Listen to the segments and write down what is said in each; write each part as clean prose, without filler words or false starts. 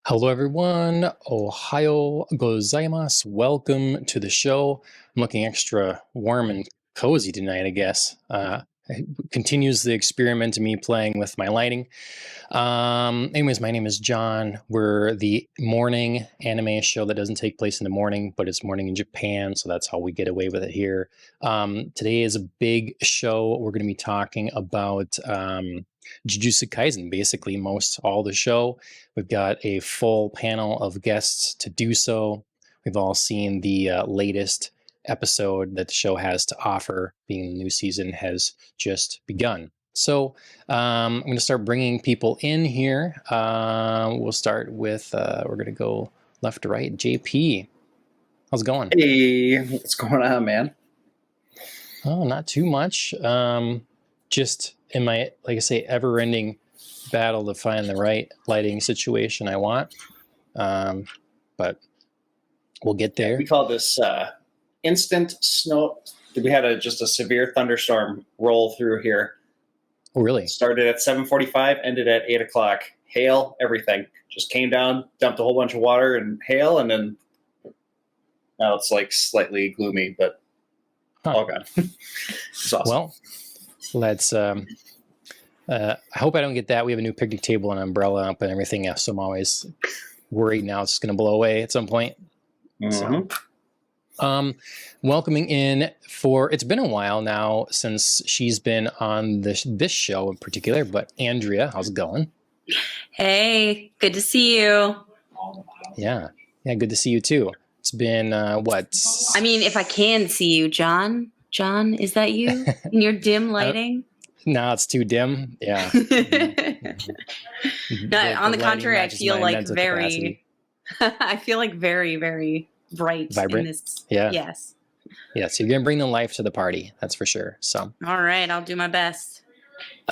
Hello, everyone. Ohayou gozaimasu. Welcome to the show. I'm looking extra warm and cozy tonight, I guess. It continues the experiment of me playing with my lighting. Anyways, my name is John. We're the morning anime show that doesn't take place in the morning, but it's morning in Japan, so that's how we get away with it here. Today is a big show. We're going to be talking about Jujutsu Kaisen, basically all the show. We've got a full panel of guests to do so. We've all seen the latest episode that the show has to offer, being the new season has just begun. So I'm going to start bringing people in here. We'll start with, we're going to go left to right. JP, how's it going? Hey, what's going on, man? Oh, not too much. Just in my, like I say, ever-ending battle to find the right lighting situation I want. But we'll get there. We call this instant snow. We had just a severe thunderstorm roll through here. Oh, really? Started at 7:45, ended at 8 o'clock. Hail, everything. Just came down, dumped a whole bunch of water and hail, and then now it's like slightly gloomy, but all gone. It's awesome. Well, let's... I hope I don't get that. We have a new picnic table and umbrella up and everything else, so I'm always worried now it's just going to blow away at some point. Mm-hmm. So, welcoming in it's been a while now since she's been on this show in particular, but Andrea, how's it going? Hey, good to see you. Yeah, good to see you too. It's been, what? I mean, if I can see you, John. John, is that you in your dim lighting? No, it's too dim. Yeah. No, on the contrary, I feel like I feel like very, very bright. Vibrant? In this. Yeah. Yes. Yeah, so you're going to bring the life to the party. That's for sure. So. All right, I'll do my best.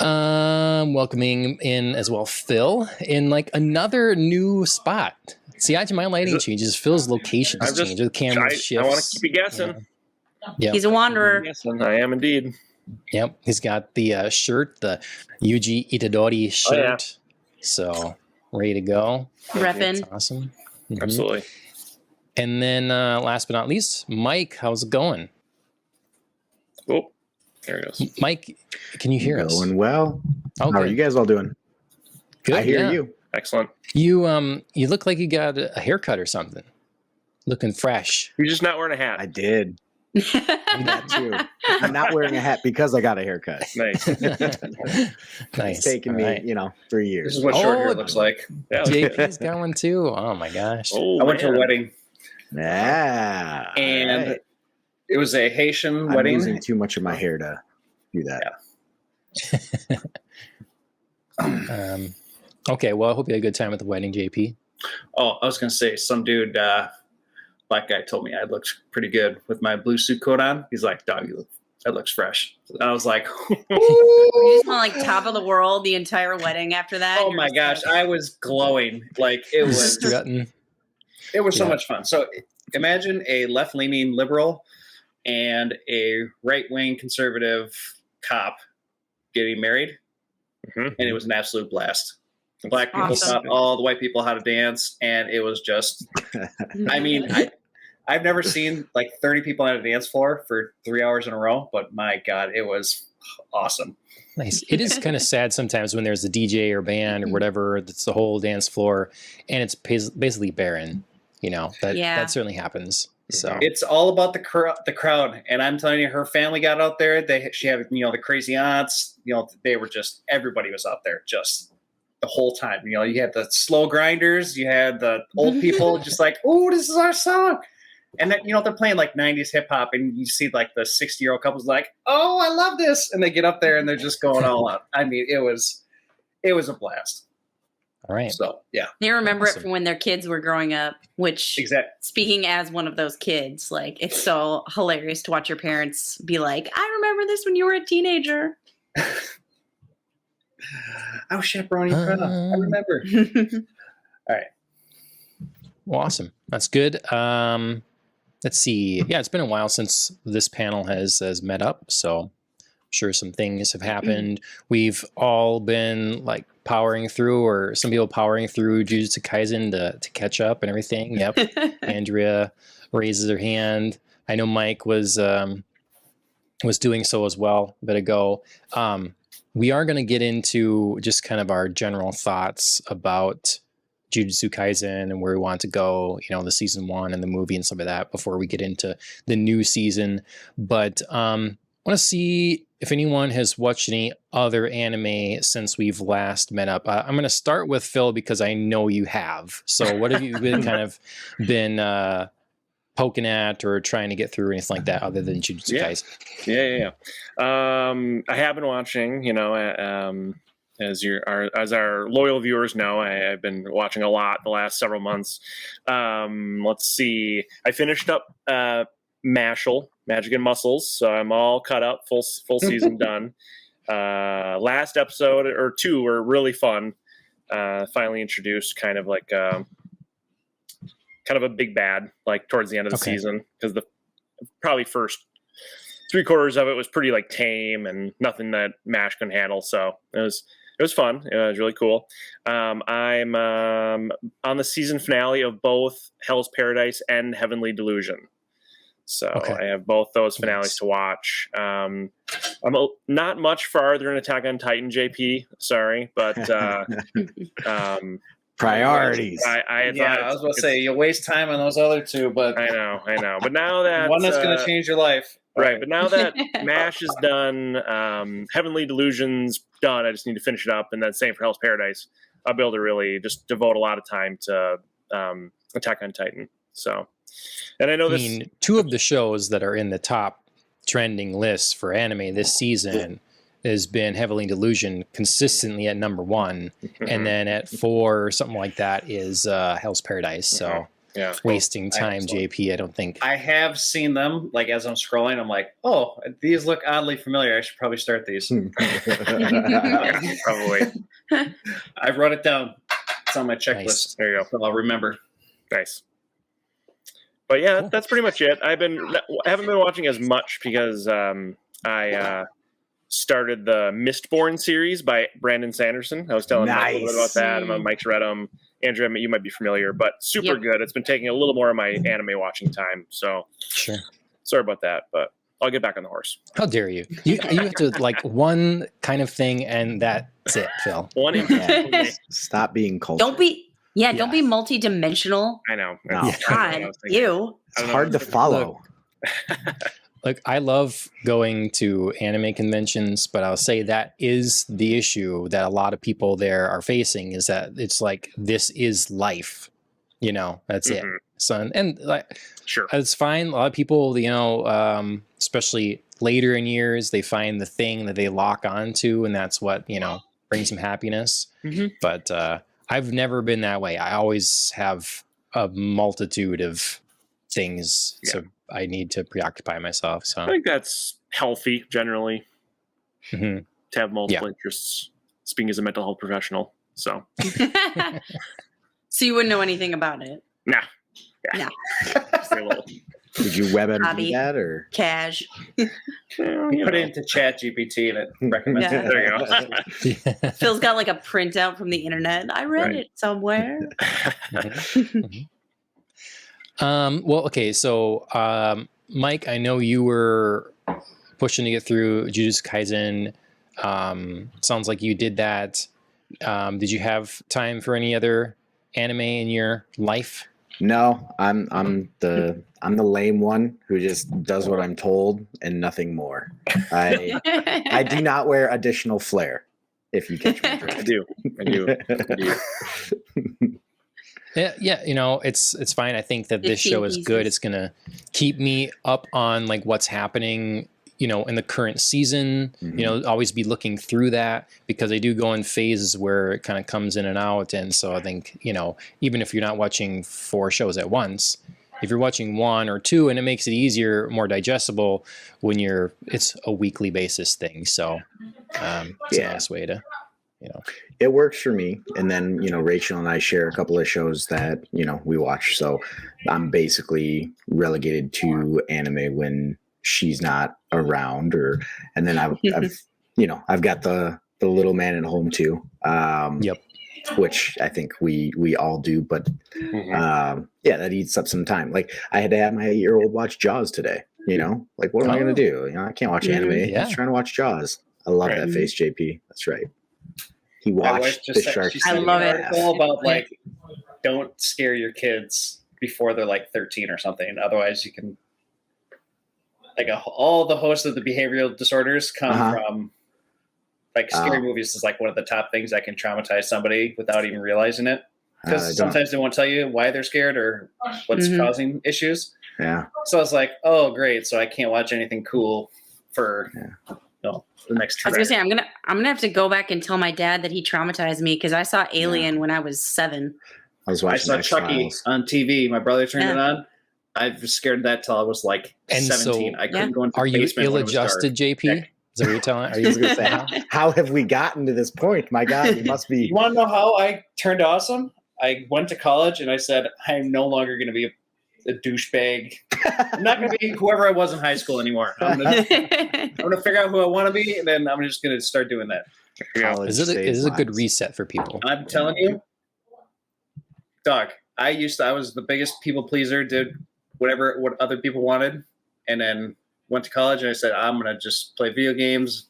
Welcoming in as well, Phil, in like another new spot. See, after my lighting changes, Phil's locations change. The camera shifts. I want to keep you guessing. Yeah. He's a wanderer. I am indeed. Yep, he's got the shirt, the Yuji Itadori shirt. Oh, yeah. So, ready to go. Reppin'. That's awesome. Mm-hmm. Absolutely. And then last but not least, Mike, how's it going? Oh, there it goes. Mike, can you hear us? Going well. Okay. How are you guys all doing? Good. I hear you. Excellent. You look like you got a haircut or something. Looking fresh. You're just not wearing a hat. I did. That too. I'm not wearing a hat because I got a haircut. Nice. Nice. It's taken me, 3 years. This is what short hair looks like. Yeah. JP's got one too. Oh my gosh. Oh, I went to a wedding. Yeah. And right. It was a Haitian I'm wedding. losing too much of my hair to do that. Yeah. Okay, well, I hope you had a good time at the wedding, JP. Oh, I was going to say, some dude, black guy, told me I looked pretty good with my blue suit coat on. He's like, dog, that looks fresh. And I was like, You just want like top of the world the entire wedding after that. oh my gosh, I was glowing. Like it was strutting. It was so much fun. So imagine a left-leaning liberal and a right-wing conservative cop getting married, and it was an absolute blast. The black people taught all the white people how to dance, and it was just, I mean, I've never seen like 30 people on a dance floor for 3 hours in a row, but my God, it was awesome. Nice. It is kind of sad sometimes when there's a DJ or band or whatever, that's the whole dance floor, and it's basically barren. That certainly happens. So it's all about the crowd, and I'm telling you, her family got out there. She had the crazy aunts. They were just, everybody was out there just the whole time. You had the slow grinders, you had the old people just like, oh, this is our song. And then, they're playing like 90s hip hop, and you see like the 60-year-old couples like, oh, I love this. And they get up there and they're just going all out. I mean, it was a blast. All right. So, yeah. They remember it from when their kids were growing up, which, speaking as one of those kids, like, it's so hilarious to watch your parents be like, I remember this when you were a teenager. I was chaperoning Greta. I remember. All right. Well, awesome. That's good. Let's see. Yeah, it's been a while since this panel has met up, so I'm sure some things have happened. We've all been like powering through, or some people powering through Jujutsu Kaisen to catch up and everything. Yep. Andrea raises her hand. I know Mike was doing so as well a bit ago. We are going to get into just kind of our general thoughts about Jujutsu Kaisen and where we want to go, the season 1 and the movie and some of that before we get into the new season. But I want to see if anyone has watched any other anime since we've last met up. I'm going to start with Phil because I know you have. So what have you been been poking at or trying to get through or anything like that other than Jujutsu Kaisen? Yeah. I have been watching, as our loyal viewers know, I've been watching a lot the last several months. Let's see. I finished up Mashal, Magic and Muscles, so I'm all cut up, full season done. Last episode or 2 were really fun. Finally introduced kind of like a big bad, like towards the end of the season, because the probably first 3/4 of it was pretty like tame and nothing that MASH couldn't handle. So it was fun. It was really cool. I'm on the season finale of both Hell's Paradise and Heavenly Delusion. So I have both those finales to watch. I'm not much farther in Attack on Titan, JP. Sorry, but priorities. I was going to say you'll waste time on those other 2, but I know. But now that one that's going to change your life, right? But now that MASH is done, Heavenly Delusion's done. I just need to finish it up, and then same for Hell's Paradise. I'll be able to really just devote a lot of time to Attack on Titan. So, and I know I mean, 2 of the shows that are in the top trending lists for anime this season has been Heavenly Delusion consistently at number 1, and then at 4 or something like that is Hell's Paradise. So wasting time, JP. I don't think I have seen them. Like as I'm scrolling, I'm like, oh, these look oddly familiar. I should probably start these. probably. I wrote it down. It's on my checklist. Nice. There you go. So I'll remember. Nice. But yeah, that's pretty much it. I haven't been watching as much because I started the Mistborn series by Brandon Sanderson. I was telling Mike a little bit about that. Mike's read them. Andrea, you might be familiar, but super good. It's been taking a little more of my anime watching time. So sure. Sorry about that, but I'll get back on the horse. How dare you? You have to like one kind of thing and that's it, Phil. One Stop being cultured. Don't be multi-dimensional. I know. No. God, you. It's hard to follow. Look, I love going to anime conventions, but I'll say that is the issue that a lot of people there are facing, is that it's like, this is life, that's it. So, and like, sure, it's fine. A lot of people, especially later in years, they find the thing that they lock onto, and that's what, brings them happiness. But I've never been that way. I always have a multitude of things. So I need to preoccupy myself. So I think that's healthy generally to have multiple interests, speaking as a mental health professional. So So you wouldn't know anything about it? Nah. No. Just a little. Did you web Hobby. MD that or Cash. Put it into Chat GPT and it recommends it. There you go. Phil's got like a printout from the internet. I read it somewhere. Well, okay. So, Mike, I know you were pushing to get through Jujutsu Kaisen. Sounds like you did that. Did you have time for any other anime in your life? No, I'm the lame one who just does what I'm told and nothing more. I do not wear additional flair, if you catch my drift. I do. Yeah, it's fine. I think that this show is good. It's gonna keep me up on like what's happening, in the current season. Always be looking through that, because they do go in phases where it kind of comes in and out. And so I think, even if you're not watching 4 shows at once, if you're watching 1 or 2, and it makes it easier, more digestible when it's a weekly basis thing. So it's a nice way to, It works for me. And then, Rachel and I share a couple of shows that, we watch. So I'm basically relegated to anime when she's not around, and then I've got the the little man at home too. Yep. Which I think we all do, but yeah, that eats up some time. Like I had to have my 8-year-old watch Jaws today. You know, like what am I going to do? You know, I can't watch anime. Yeah. He's trying to watch Jaws. I love that face, JP. That's right. He watched the shark. I love it. Article about like don't scare your kids before they're like 13 or something. Otherwise, you can like all the hosts of the behavioral disorders come from like scary movies is like one of the top things that can traumatize somebody without even realizing it. Because sometimes they won't tell you why they're scared or what's causing issues. Yeah. So I was like, oh great, so I can't watch anything cool for the next 2 I was gonna say I'm gonna have to go back and tell my dad that he traumatized me because I saw Alien when I was 7. I saw Chucky on TV. My brother turned it on. I was scared of that till I was like 17. I couldn't go into the basement. Are you ill-adjusted, JP? Is that what you're telling? Are you going to say how have we gotten to this point? My God, you must be. You want to know how I turned awesome? I went to college and I said I'm no longer going to be a douchebag. I'm not going to be whoever I was in high school anymore. I'm going to figure out who I want to be, and then I'm just going to start doing that. Is it a good reset for people? I'm telling you, dog. I was the biggest people pleaser. Did what other people wanted, and then went to college and I said I'm going to just play video games,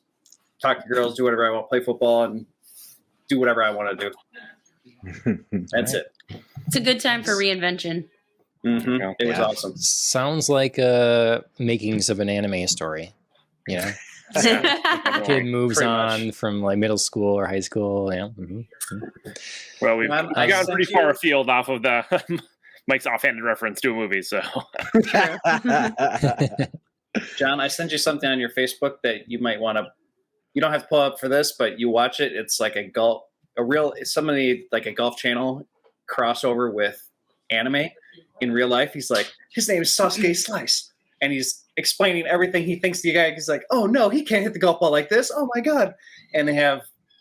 talk to girls, do whatever I want, play football, and do whatever I want to do. That's it. It's a good time for reinvention. It was awesome. Sounds like makings of an anime story. You know, kid moves Pretty on much. from like middle school or high school. Yeah. Well, we've gone pretty far afield off of the Mike's offhanded reference to a movie. So, John, I sent you something on your Facebook that you might want to. You don't have to pull up for this, but you watch it. It's like a golf channel crossover with anime. In real life, he's like, his name is Sasuke Slice, and he's explaining everything he thinks the guy. He's like, oh no, he can't hit the golf ball like this. Oh my god! And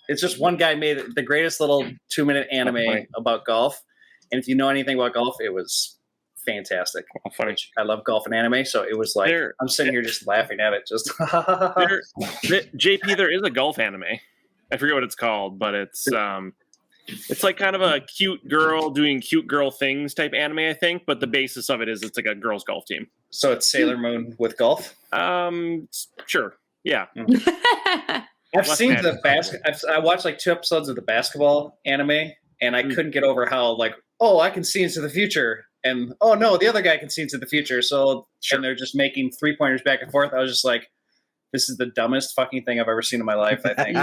it's just one guy made the greatest little 2-minute anime about golf. And if you know anything about golf, it was fantastic. funny. I love golf and anime, so it was like I'm sitting here just laughing at it. Just JP, there is a golf anime. I forget what it's called, but it's like kind of a cute girl doing cute girl things type anime, I think. But the basis of it is it's like a girls' golf team. So it's Sailor Moon with golf. Sure, yeah. I've seen I watched like 2 episodes of the basketball anime, and I couldn't get over how like, oh, I can see into the future, and oh no, the other guy can see into the future. So and they're just making 3-pointers back and forth. I was just like, this is the dumbest fucking thing I've ever seen in my life. I think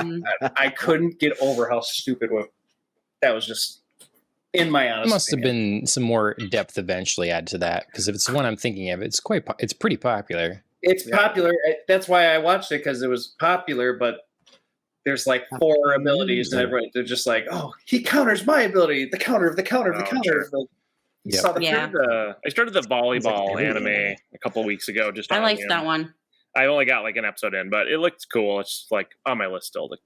I couldn't get over how stupid that was. Just in my honest. There must have opinion. been some more depth eventually added to that because if it's the one I'm thinking of, it's pretty popular. It's popular. That's why I watched it because it was popular. But there's like 4 abilities, and they're just like, oh, he counters my ability. The counter of the counter of the counter. Sure. I started the volleyball anime a couple weeks ago. I liked that one. I only got like an episode in, but it looked cool. It's like on my list still to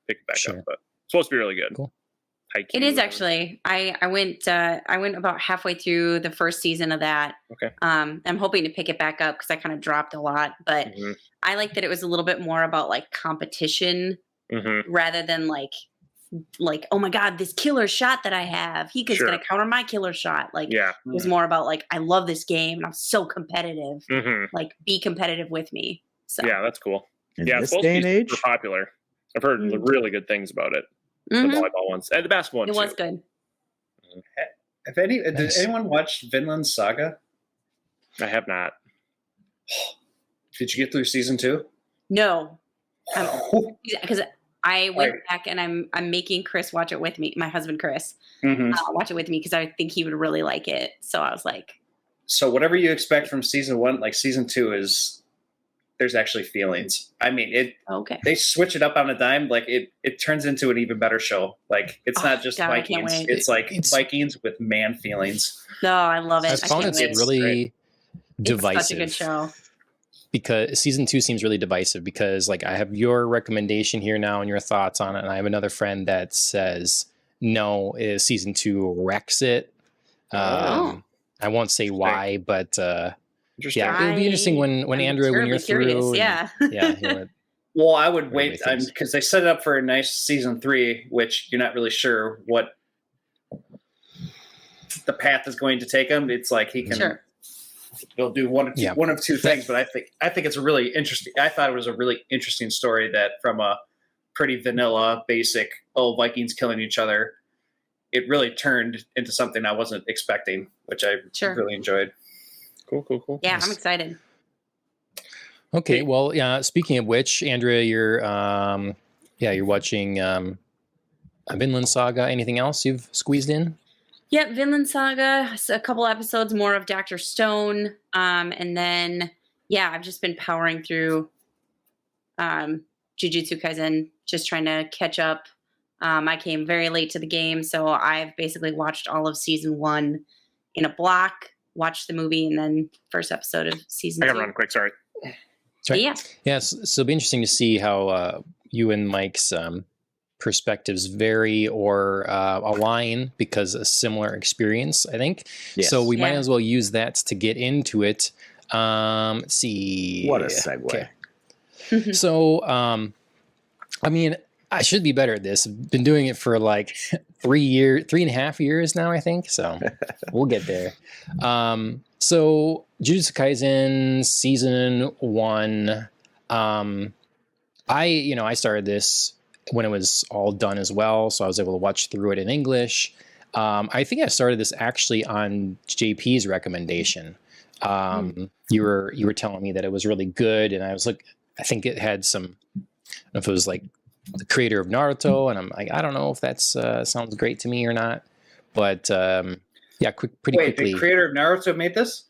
pick it back up, but it's supposed to be really good. Cool. It is actually. I went about halfway through the first season of that. Okay. I'm hoping to pick it back up because I kind of dropped a lot, but I like that it was a little bit more about like competition rather than like oh my god, this killer shot that I have, he could gonna counter my killer shot. Like it was more about like I love this game and I'm so competitive. Like be competitive with me. So yeah, that's cool. In it's this supposed day to be and age, super popular. I've heard really good things about it. The volleyball ones and the basketball ones. It was good. Did anyone watch Vinland Saga? I have not. Did you get through season 2? No, because I went back and I'm making Chris watch it with me. My husband Chris watch it with me because I think he would really like it. So I was like, so whatever you expect from season 1, like season 2 is. There's actually feelings. I mean, they switch it up on a dime. Like it turns into an even better show. Like it's not just Vikings. It's like Vikings with man feelings. No, I love it. I found it's really divisive. It's such a good show. Because season 2 seems really divisive because like I have your recommendation here now and your thoughts on it. And I have another friend that says, no, season 2 wrecks it. I won't say why, but, yeah, it would be interesting when Andrew, when you're through. Yeah. Yeah. Well, I would Everybody wait thinks. because they set it up for a nice season 3, which you're not really sure what the path is going to take him. It's like he can Sure. he'll do one of two things. But I think it's a really interesting. I thought it was a really interesting story that from a pretty vanilla, basic Vikings killing each other, it really turned into something I wasn't expecting, which I really enjoyed. Cool. Yeah, I'm excited. Okay, well, yeah. Speaking of which, Andrea, you're watching Vinland Saga. Anything else you've squeezed in? Yep, Vinland Saga. A couple episodes more of Dr. Stone, and then I've just been powering through Jujutsu Kaisen, just trying to catch up. I came very late to the game, so I've basically watched all of season 1 in a block. Watched the movie and then first episode of season 2. I got to run quick. Sorry. Right. Yeah. Yes. So it'll be interesting to see how you and Mike's perspectives vary or align because a similar experience, I think. Yes. So we might as well use that to get into it. Let's see. What a segue. Okay. So, I mean, I should be better at this. I've been doing it for like 3.5 years now, I think. So we'll get there. So Jujutsu Kaisen season 1. I started this when it was all done as well, so I was able to watch through it in English. I think I started this actually on JP's recommendation. You were telling me that it was really good, and I was like, I think it had some. I don't know if it was like the creator of Naruto, and I'm like, I don't know if that's sounds great to me or not, but pretty quickly. The creator of Naruto made this?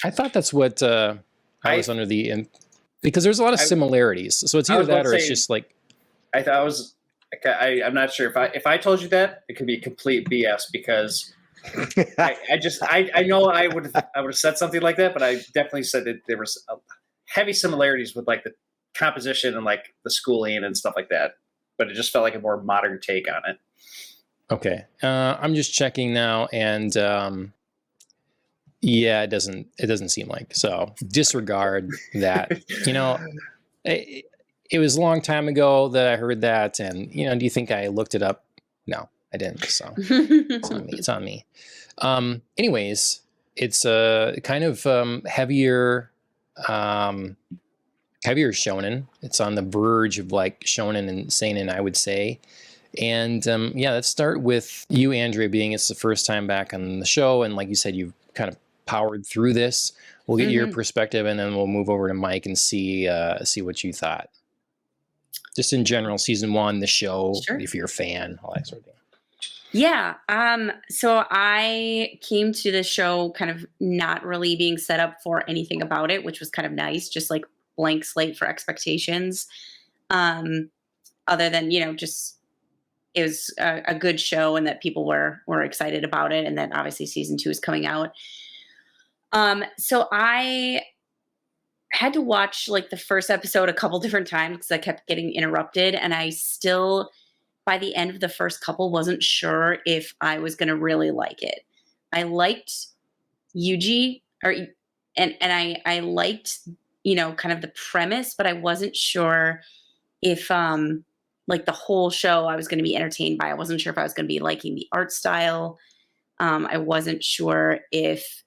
I thought that's what I was under the because there's a lot of similarities. So it's either that or it's just like. I thought it was. I'm not sure if I told you that it could be complete BS because I know I would have said something like that, but I definitely said that there was heavy similarities with like the composition and like the schooling and stuff like that, but it just felt like a more modern take on it. Okay. I'm just checking now, and it doesn't seem like so. Disregard that. It was a long time ago that I heard that, and do you think I looked it up? No, I didn't. So it's on me. Anyways, it's a kind of heavier shonen. It's on the verge of like shonen and seinen, I would say. And let's start with you, Andrea, being it's the first time back on the show, and like you said, you've kind of powered through this. We'll get your perspective, and then we'll move over to Mike and see what you thought. Just in general, season 1, the show, if you're a fan, all that sort of thing. Yeah. So I came to the show kind of not really being set up for anything about it, which was kind of nice, just like blank slate for expectations. Other than, just it was a good show and that people were excited about it, and that obviously season 2 is coming out. So I had to watch like the first episode a couple different times because I kept getting interrupted, and I still, by the end of the first couple, wasn't sure if I was going to really like it. I liked Yuji, and I liked, kind of the premise, but I wasn't sure if like the whole show I was going to be entertained by. I wasn't sure if I was going to be liking the art style. I wasn't sure if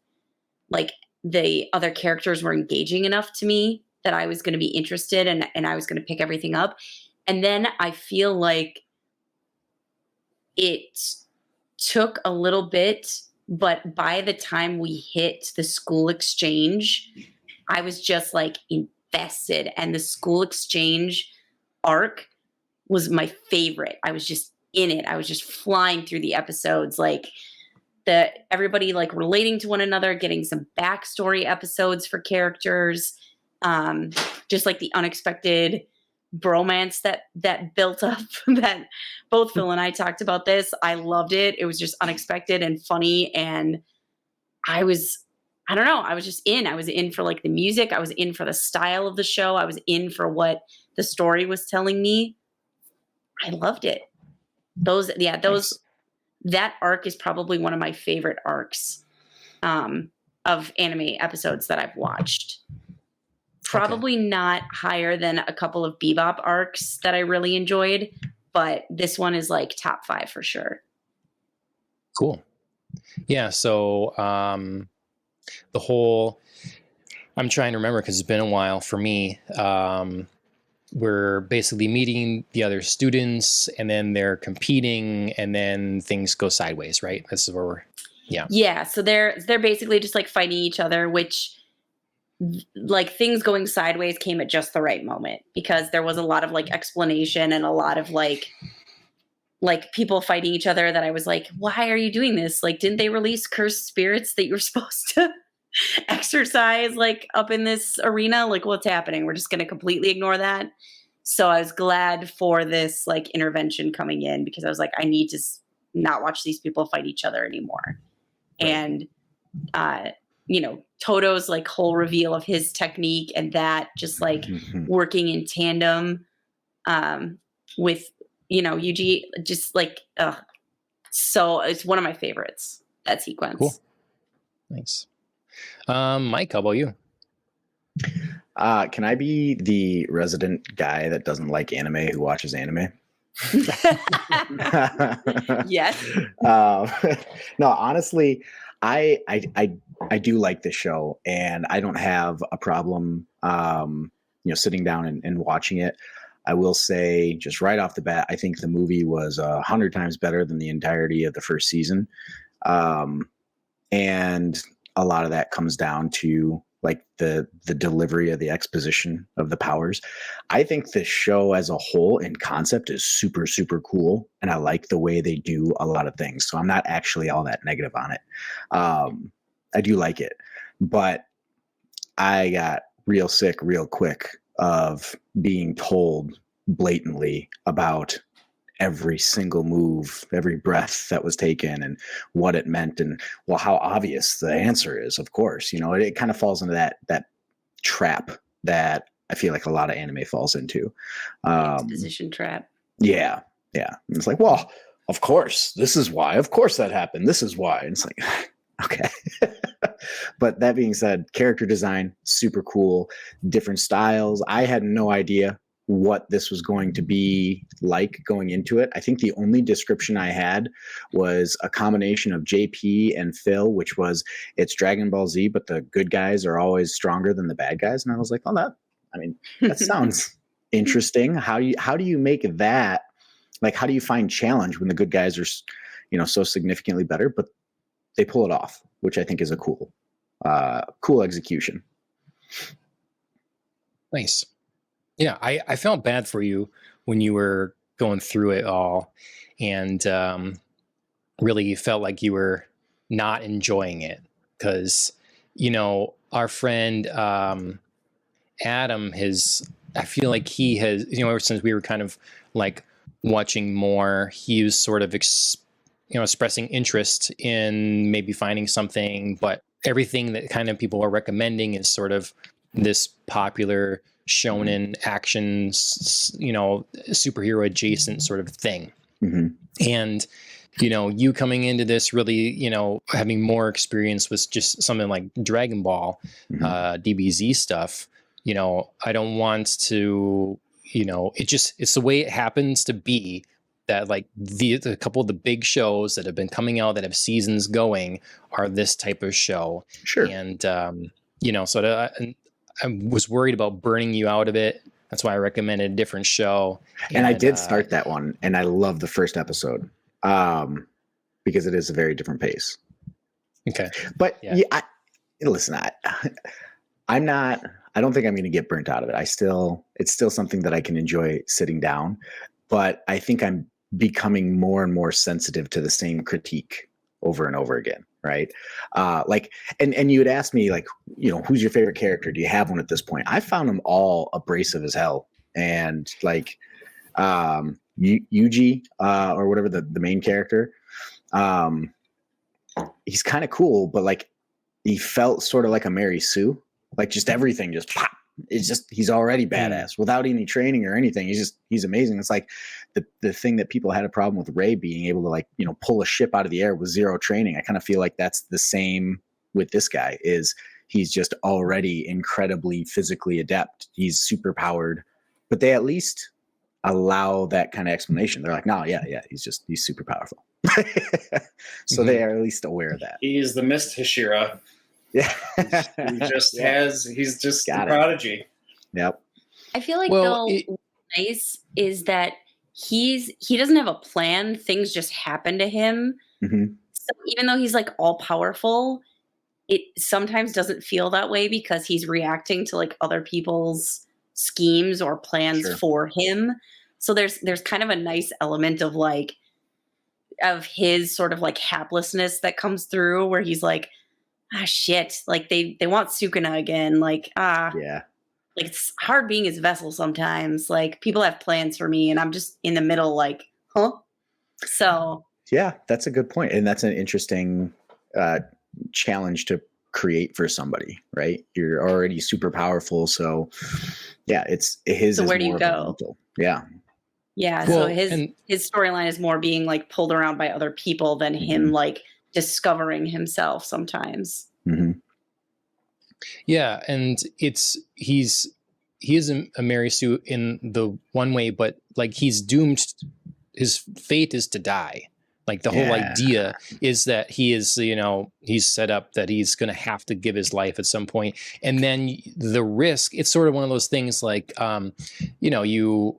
like the other characters were engaging enough to me that I was going to be interested and I was going to pick everything up. And then I feel like it took a little bit, but by the time we hit the school exchange, I was just like invested. And the school exchange arc was my favorite. I was just in it. I was just flying through the episodes, like everybody like relating to one another, getting some backstory episodes for characters, just like the unexpected bromance that built up. That both Phil and I talked about this. I loved it. It was just unexpected and funny, and I was just in. I was in for like the music. I was in for the style of the show. I was in for what the story was telling me. I loved it. That arc is probably one of my favorite arcs of anime episodes that I've watched. probably not higher than a couple of Bebop arcs that I really enjoyed, but this one is like top 5 for sure. Cool. Yeah. So the whole, I'm trying to remember because it's been a while for me. We're basically meeting the other students and then they're competing and then things go sideways, right? This is where we're, Yeah. So they're basically just like fighting each other, which like things going sideways came at just the right moment because there was a lot of like explanation and a lot of like people fighting each other that I was like, why are you doing this? Like, didn't they release cursed spirits that you were supposed to exercise like up in this arena? Like, what's happening? We're just going to completely ignore that. So I was glad for this like intervention coming in because I was like, I need to not watch these people fight each other anymore. Right. And, Toto's like whole reveal of his technique and that just like working in tandem with, Yuji, just like, so it's one of my favorites, that sequence. Cool. Nice. Mike, how about you? Can I be the resident guy that doesn't like anime who watches anime? Yes. No, honestly, I do like the show, and I don't have a problem, sitting down and watching it. I will say, just right off the bat, I think the movie was 100 times better than the entirety of the first season, and a lot of that comes down to like the delivery of the exposition of the powers. I think the show as a whole in concept is super, super cool. And I like the way they do a lot of things. So I'm not actually all that negative on it. I do like it, but I got real sick real quick of being told blatantly about every single move, every breath that was taken and what it meant. And well, how obvious the answer is, of course, it kind of falls into that trap that I feel like a lot of anime falls into. Exposition trap. Yeah. Yeah. And it's like, well, of course, this is why, of course that happened. This is why. And it's like, okay. But that being said, character design, super cool, different styles. I had no idea what this was going to be like going into it. I think the only description I had was a combination of JP and Phil, which was it's Dragon Ball Z, but the good guys are always stronger than the bad guys. And I was like, oh, that sounds interesting. How do you make that? Like, how do you find challenge when the good guys are, so significantly better, but they pull it off, which I think is a cool execution. Nice. Yeah, I felt bad for you when you were going through it all and really felt like you were not enjoying it because, our friend Adam I feel like he has, ever since we were kind of like watching more, he was sort of, expressing interest in maybe finding something, but everything that kind of people are recommending is sort of this popular shonen actions, superhero adjacent sort of thing. Mm-hmm. And, you coming into this really, having more experience with just something like Dragon Ball, DBZ stuff, I don't want to, it's the way it happens to be that like a couple of the big shows that have been coming out that have seasons going are this type of show. Sure. And, I was worried about burning you out of it. That's why I recommended a different show. And I did start that one, and I love the first episode because it is a very different pace. Okay. But listen, I don't think I'm going to get burnt out of it. It's still something that I can enjoy sitting down, but I think I'm becoming more and more sensitive to the same critique over and over again. Right. And you had asked me like, who's your favorite character? Do you have one at this point? I found them all abrasive as hell. And like, Yuji, or whatever the main character, he's kind of cool, but like he felt sort of like a Mary Sue, like just everything just pop. It's just, he's already badass without any training or anything. He's amazing. It's like the thing that people had a problem with Ray being able to like, pull a ship out of the air with zero training. I kind of feel like that's the same with this guy is he's just already incredibly physically adept. He's super powered, but they at least allow that kind of explanation. They're like, no, yeah, he's super powerful. So they are at least aware of that. He's the Mist Hashira. Yeah. He's just Got the it. prodigy. Yep. I feel like what's nice is that he doesn't have a plan. Things just happen to him. Mm-hmm. So even though he's like all powerful, it sometimes doesn't feel that way because he's reacting to like other people's schemes or plans for him. So there's kind of a nice element of like of his sort of like haplessness that comes through where he's like, shit, like they want Sukuna again. Like, yeah. Like it's hard being his vessel sometimes. Like people have plans for me and I'm just in the middle like, huh? So yeah, that's a good point. And that's an interesting challenge to create for somebody, right? You're already super powerful. So yeah, it's his. So is where do you more go? mental. Yeah. Yeah. Well, so his storyline is more being like pulled around by other people than him like discovering himself sometimes. Mm-hmm. Yeah, and he is a Mary Sue in the one way, but like he's doomed. His fate is to die. Like the whole idea is that he is, he's set up that he's going to have to give his life at some point, and then the risk. It's sort of one of those things like, you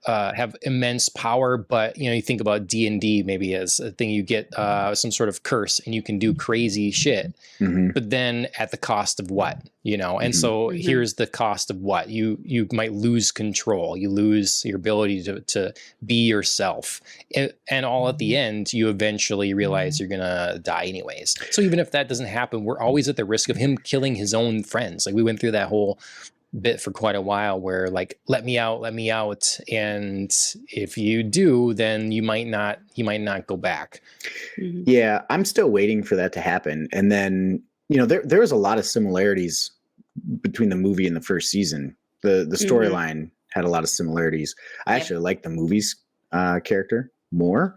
have immense power, but you think about D&D maybe as a thing. You get some sort of curse and you can do crazy shit, but then at the cost of what, and so here's the cost of what you might lose control, you lose your ability to be yourself, and all at the end you eventually realize you're gonna die anyways. So even if that doesn't happen, we're always at the risk of him killing his own friends. Like we went through that whole bit for quite a while where like, let me out, and if you do, then he might not go back. Yeah, I'm still waiting for that to happen. And then there was a lot of similarities between the movie and the first season. The storyline had a lot of similarities. I actually like the movie's character more,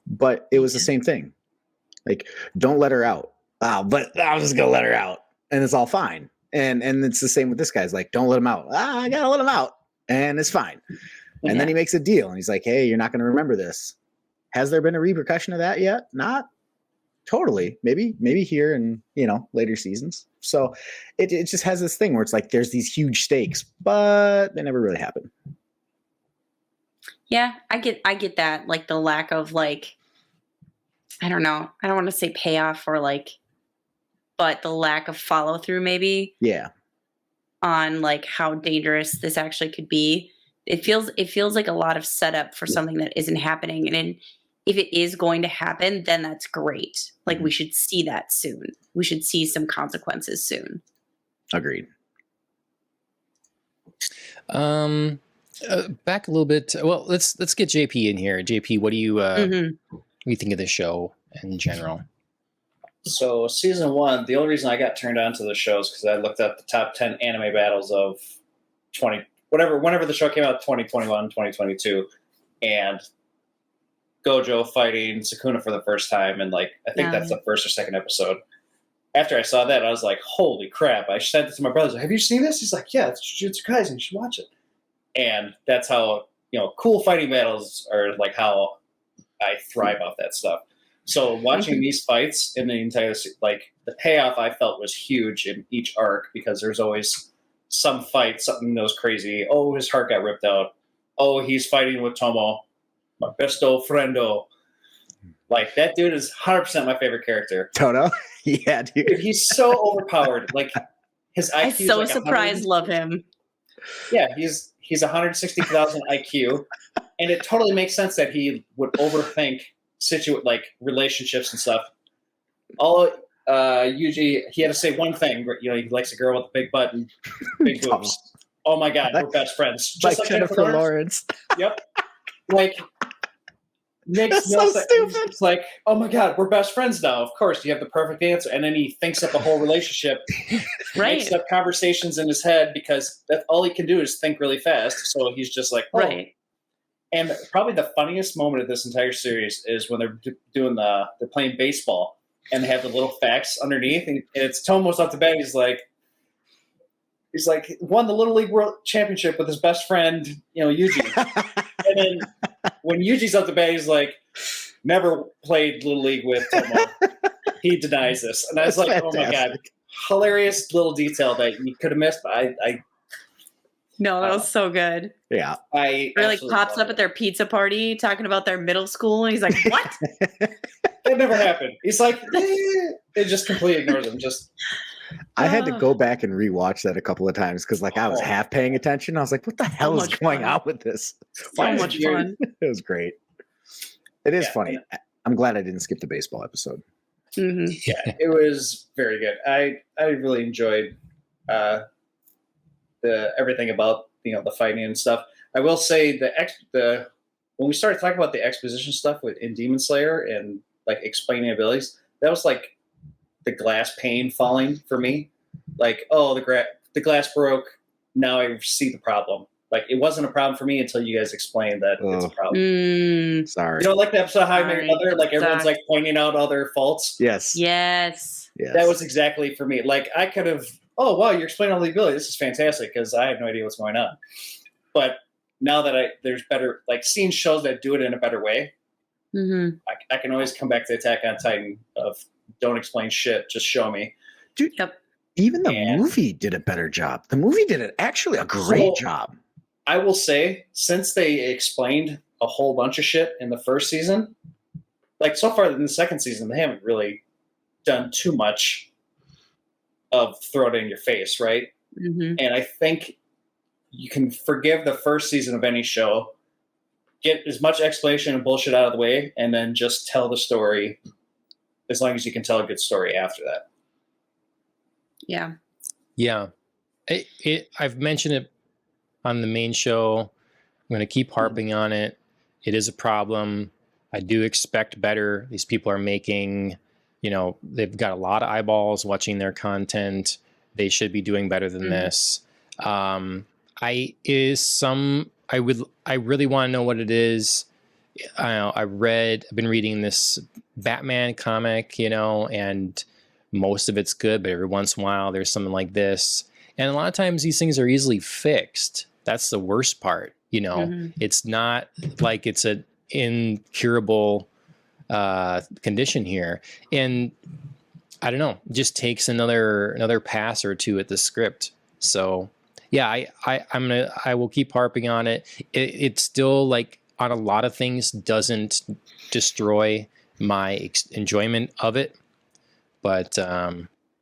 but it was the same thing. Like, don't let her out. But I'm just gonna let her out, and it's all fine. And it's the same with this guy's like, don't let him out. I gotta let him out, and it's fine. And then he makes a deal, and he's like, hey, you're not gonna remember this. Has there been a repercussion of that yet? Not totally. Maybe here in later seasons. So it just has this thing where it's like there's these huge stakes, but they never really happen. Yeah, I get that. Like the lack of like, I don't know. I don't want to say payoff or like, but the lack of follow through maybe. Yeah. On like how dangerous this actually could be. It feels like a lot of setup for something that isn't happening. And if it is going to happen, then that's great. Like we should see that soon. We should see some consequences soon. Agreed. Back a little bit. Well, let's get JP in here. JP, what do you think of the show in general? So season 1, the only reason I got turned on to the show is because I looked up the top 10 anime battles of whenever the show came out, 2021, 2022, and Gojo fighting Sukuna for the first time, and like I think that's the first or second episode. After I saw that, I was like, holy crap. I sent it to my brother. Have you seen this? He's like, yeah, it's Jujutsu Kaisen. You should watch it. And that's how, cool fighting battles are like how I thrive off that stuff. So watching these fights in the entire, like the payoff I felt was huge in each arc because there's always some fight, something that was crazy. Oh, his heart got ripped out. Oh, he's fighting with Tomo, my besto friendo. Like that dude is 100% my favorite character. Toto? Yeah, dude. He's so overpowered. Like his IQ. I'm so surprised. Love him. Yeah, he's 160,000 IQ, and it totally makes sense that he would overthink like relationships and stuff. Usually he had to say one thing. He likes a girl with a big butt and big boobs. Oh my god, we're best friends. Just like Jennifer Lawrence. Yep. Like makes no sense. Stupid. It's like, oh my god, we're best friends now. Of course, you have the perfect answer, and then he thinks up the whole relationship, makes up conversations in his head because that's all he can do is think really fast. So he's just like, right. And probably the funniest moment of this entire series is when they're they're playing baseball and they have the little facts underneath, and it's Tomo's off the bat. He's like, He's like won the Little League World Championship with his best friend, Yuji. And then when Yuji's up the bat, he's like, never played Little League with Tomo. He denies this. And I was That's like, oh my God, hilarious little detail that you could have missed. But No, that was so good. Yeah. Or like pops up at their pizza party talking about their middle school, and he's like, "What? That never happened." He's like, it just completely ignores him. I had to go back and rewatch that a couple of times because I was half paying attention. I was like, what the hell is going on with this? So much fun. It was great. It is funny. I'm glad I didn't skip the baseball episode. Mm-hmm. Yeah, it was very good. I really enjoyed the everything about the fighting and stuff. I will say the when we started talking about the exposition stuff in Demon Slayer and like explaining abilities, that was like the glass pane falling for me. Like, oh, the glass broke. Now I see the problem. Like, it wasn't a problem for me until you guys explained that it's a problem. Sorry. Like the episode of How I Met Your Mother, like everyone's like pointing out other faults. Yes. That was exactly for me. Like, I could have, oh wow, you're explaining all the ability. This is fantastic because I have no idea what's going on. But now that there's better, like seeing shows that do it in a better way, I can always come back to Attack on Titan of don't explain shit, just show me. Dude, even the movie did a better job. The movie did actually a great job. I will say, since they explained a whole bunch of shit in the first season, like so far in the second season, they haven't really done too much of throw it in your face, right? Mm-hmm. And I think you can forgive the first season of any show, get as much explanation and bullshit out of the way, and then just tell the story as long as you can tell a good story after that. Yeah. Yeah. I've mentioned it on the main show. I'm going to keep harping on it. It is a problem. I do expect better. These people are making, they've got a lot of eyeballs watching their content. They should be doing better than this. I really want to know what it is. I've been reading this Batman comic, and most of it's good, but every once in a while there's something like this. And a lot of times these things are easily fixed. That's the worst part. It's not like it's an incurable condition here. And I don't know, it just takes another pass or two at the script. So yeah, I will keep harping on it. It's still like on a lot of things doesn't destroy my enjoyment of it. But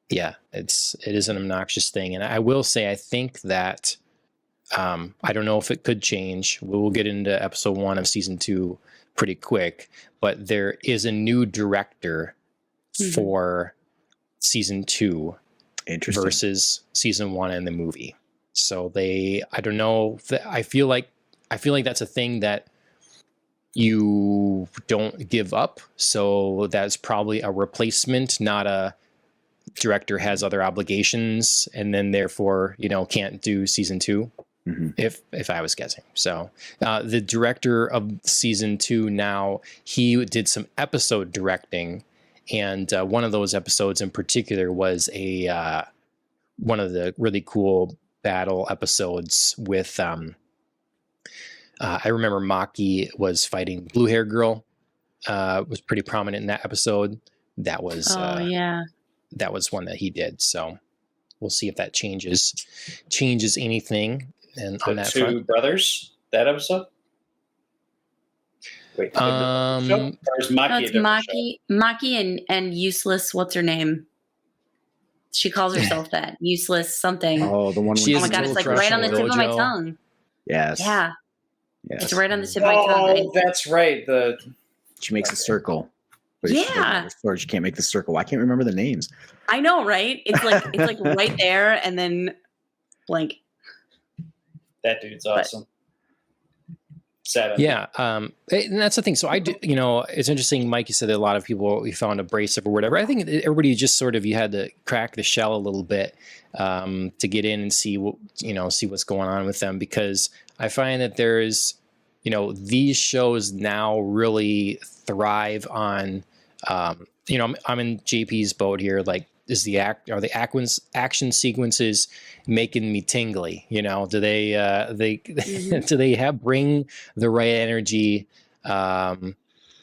yeah, it is an obnoxious thing. And I will say, I think that I don't know if it could change. We will get into episode 1 of season 2 pretty quick, but there is a new director for season 2 versus season 1 in the movie. So I don't know. I feel like that's a thing that you don't give up. So that's probably a replacement, not a director has other obligations and then therefore, can't do season 2. If I was guessing. So the director of season 2 now, he did some episode directing, and one of those episodes in particular was one of the really cool battle episodes with I remember Maki was fighting Blue Hair Girl, was pretty prominent in that episode. That was that was one that he did. So we'll see if that changes anything. And on that Two front. brothers, that episode. Wait, or is Maki it's Maki and useless. What's her name? She calls herself that. Useless something. Oh, the one. Oh my god, it's like right on the tip of my tongue. Yes. Yeah. Yes. It's right on the tip of my tongue. Oh, that's right. She makes a circle. But yeah. She can't make the circle. I can't remember the names. I know, right? It's like right there, and then blank. That dude's awesome. 7. Yeah, and that's the thing. So I do, it's interesting. Mike, you said that a lot of people we found abrasive or whatever. I think everybody just sort of you had to crack the shell a little bit to get in and see what's going on with them, because I find that there's these shows now really thrive on I'm in JP's boat here. Like action sequences making me tingly? You know, do they do they bring the right energy?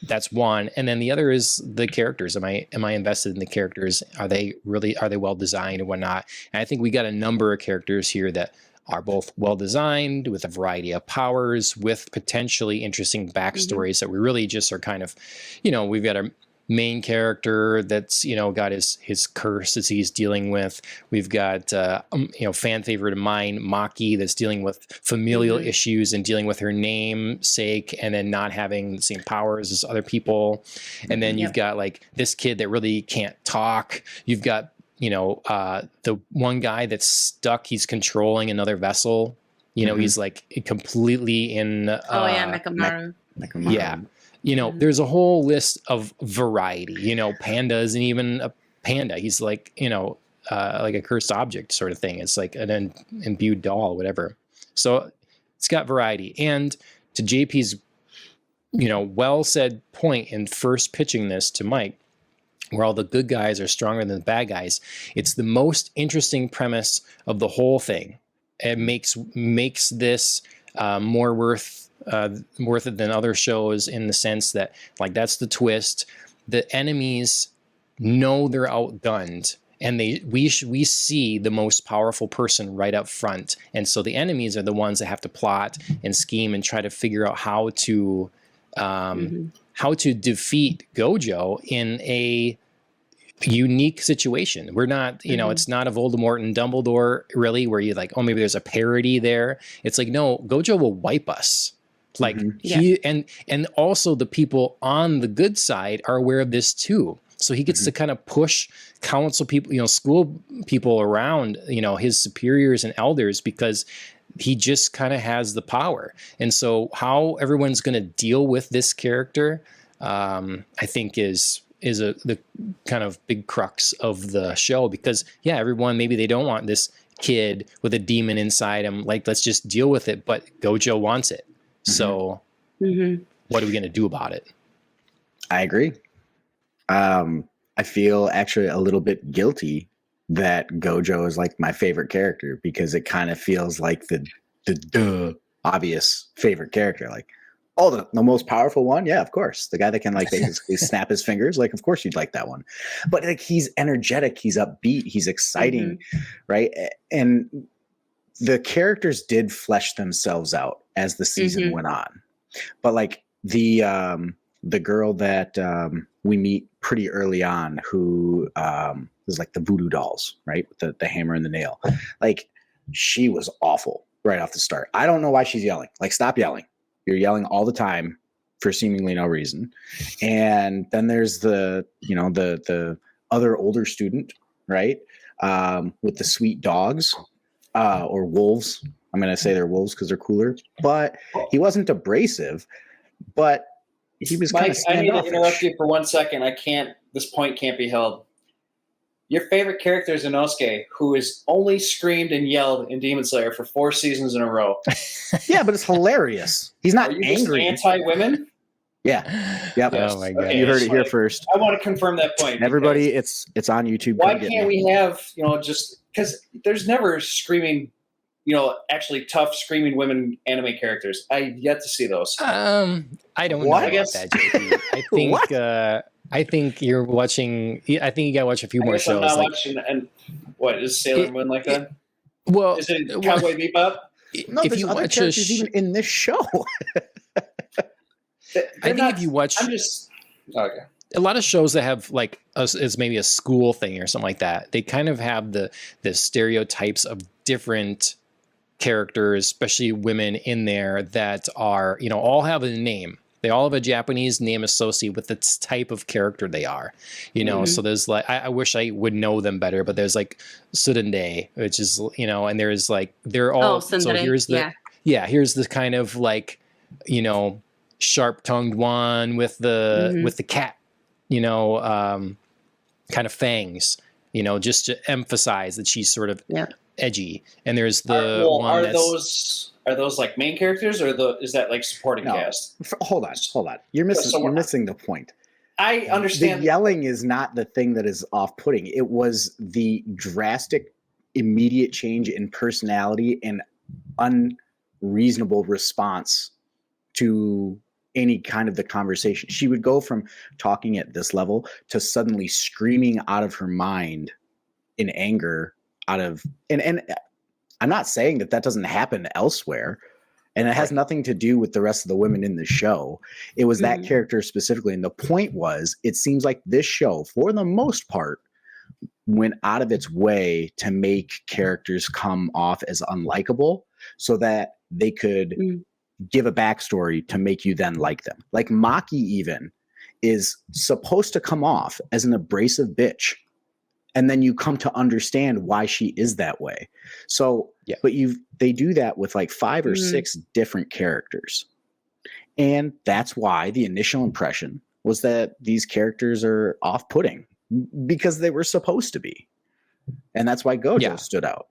That's one. And then the other is the characters. Am I invested in the characters? Are they well designed and whatnot? And I think we got a number of characters here that are both well designed with a variety of powers, with potentially interesting backstories that we really just are kind of, you know, we've got a main character that's, you know, got his curse that he's dealing with. We've got, you know, fan favorite of mine, Maki, that's dealing with familial issues and dealing with her namesake and then not having the same powers as other people. And then you've got like this kid that really can't talk. You've got, you know, the one guy that's stuck, he's controlling another vessel. You know, he's like completely in. Mekamaru. Yeah. You know, there's a whole list of variety. You know, Panda isn't even a panda. He's like, you know, like a cursed object sort of thing. It's like an imbued doll, whatever. So it's got variety. And to JP's, you know, well said point in first pitching this to Mike, where all the good guys are stronger than the bad guys, it's the most interesting premise of the whole thing. It makes this more worth it than other shows in the sense that, like, that's the twist. The enemies know they're outgunned, and we see the most powerful person right up front, and so the enemies are the ones that have to plot and scheme and try to figure out how to defeat Gojo in a unique situation. We're not, you know, it's not a Voldemort and Dumbledore really, where you're like, oh, maybe there's a parody there. It's like, no, Gojo will wipe us. Like he and also the people on the good side are aware of this too. So he gets to kind of push council people, you know, school people around, you know, his superiors and elders, because he just kind of has the power. And so how everyone's going to deal with this character, I think is the kind of big crux of the show, because everyone, maybe they don't want this kid with a demon inside him. Like, let's just deal with it. But Gojo wants it. So what are we going to do about it? I agree. I feel actually a little bit guilty that Gojo is like my favorite character, because it kind of feels like the obvious favorite character. Like, oh, the most powerful one? Yeah, of course. The guy that can like basically snap his fingers. Like, of course you'd like that one. But like, he's energetic, he's upbeat, he's exciting, right? And the characters did flesh themselves out as the season went on. But like the girl that we meet pretty early on, who is like the voodoo dolls, right? With the hammer and the nail. Like, she was awful right off the start. I don't know why she's yelling. Like, stop yelling. You're yelling all the time for seemingly no reason. And then there's the other older student, right? With the sweet dogs, or wolves. I'm going to say they're wolves because they're cooler, but he wasn't abrasive, but he was kind of standoffish. I need to interrupt you for 1 second. This point can't be held. Your favorite character is Inosuke, who has only screamed and yelled in Demon Slayer for 4 seasons in a row. Yeah, but it's hilarious. He's not angry. Anti-women? Yeah. Yep. Oh my God. Okay, you heard it here first. I want to confirm that point. Everybody, it's on YouTube. Why can't we have, just because there's never screaming, actually tough screaming women anime characters. I've yet to see those. I don't know about that, JP. I think I think you're watching. I think you got to watch a few more shows. I'm not watching. And what is Sailor Moon like that? Well, is it Cowboy Bebop? No, if you watch even in this show. I think if you watch, okay. A lot of shows that have like is maybe a school thing or something like that. They kind of have the stereotypes of different characters, especially women in there that are, all have a name. They all have a Japanese name associated with the type of character they are, So there's like, I wish I would know them better, but there's like Surende, which is, and there's like, they're all, so here's here's the kind of like, sharp-tongued one with the cat, kind of fangs, just to emphasize that she's sort of edgy. And there's the one are those like main characters, or is that like supporting cast? Hold on. You're missing the point. I understand. The yelling is not the thing that is off-putting. It was the drastic, immediate change in personality and unreasonable response to any kind of the conversation. She would go from talking at this level to suddenly screaming out of her mind in anger and I'm not saying that doesn't happen elsewhere. And it has nothing to do with the rest of the women in the show. It was that character specifically. And the point was, it seems like this show, for the most part, went out of its way to make characters come off as unlikable so that they could give a backstory to make you then like them. Like Maki even is supposed to come off as an abrasive bitch. And then you come to understand why she is that way. So, but they do that with like 5 or 6 different characters. And that's why the initial impression was that these characters are off-putting because they were supposed to be. And that's why Gojo stood out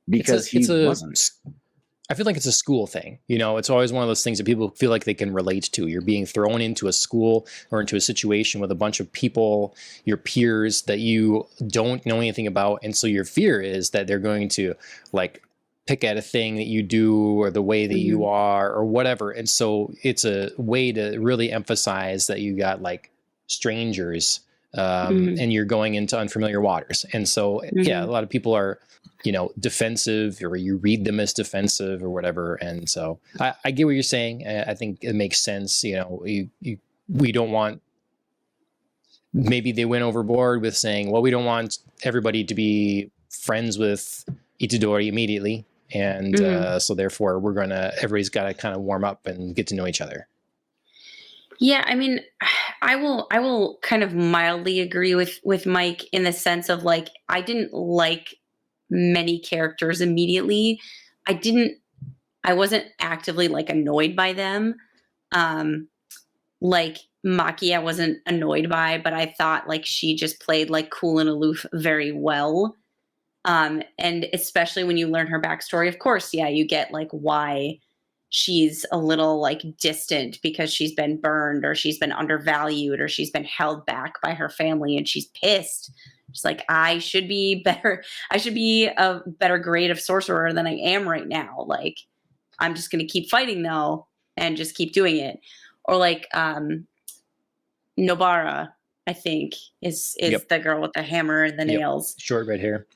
because he wasn't. I feel like it's a school thing. You know, it's always one of those things that people feel like they can relate to. You're being thrown into a school or into a situation with a bunch of people, your peers that you don't know anything about. And so your fear is that they're going to like pick at a thing that you do or the way that you are or whatever. And so it's a way to really emphasize that you got like strangers and you're going into unfamiliar waters. And so, a lot of people are, you know, defensive, or you read them as defensive or whatever. And so I get what you're saying. I think it makes sense. You know, we don't want, maybe they went overboard with saying, well, we don't want everybody to be friends with Itadori immediately. And so therefore everybody's got to kind of warm up and get to know each other. Yeah, I mean, I will kind of mildly agree with Mike in the sense of like, I didn't like many characters immediately. I wasn't actively like annoyed by them. Like Maki, I wasn't annoyed by, but I thought like she just played like cool and aloof very well. And especially when you learn her backstory, of course, you get like why she's a little like distant because she's been burned or she's been undervalued or she's been held back by her family and she's pissed. She's like, I should be better. I should be a better grade of sorcerer than I am right now. Like, I'm just going to keep fighting though and just keep doing it. Or like Nobara, I think, is the girl with the hammer and the nails. Short red hair.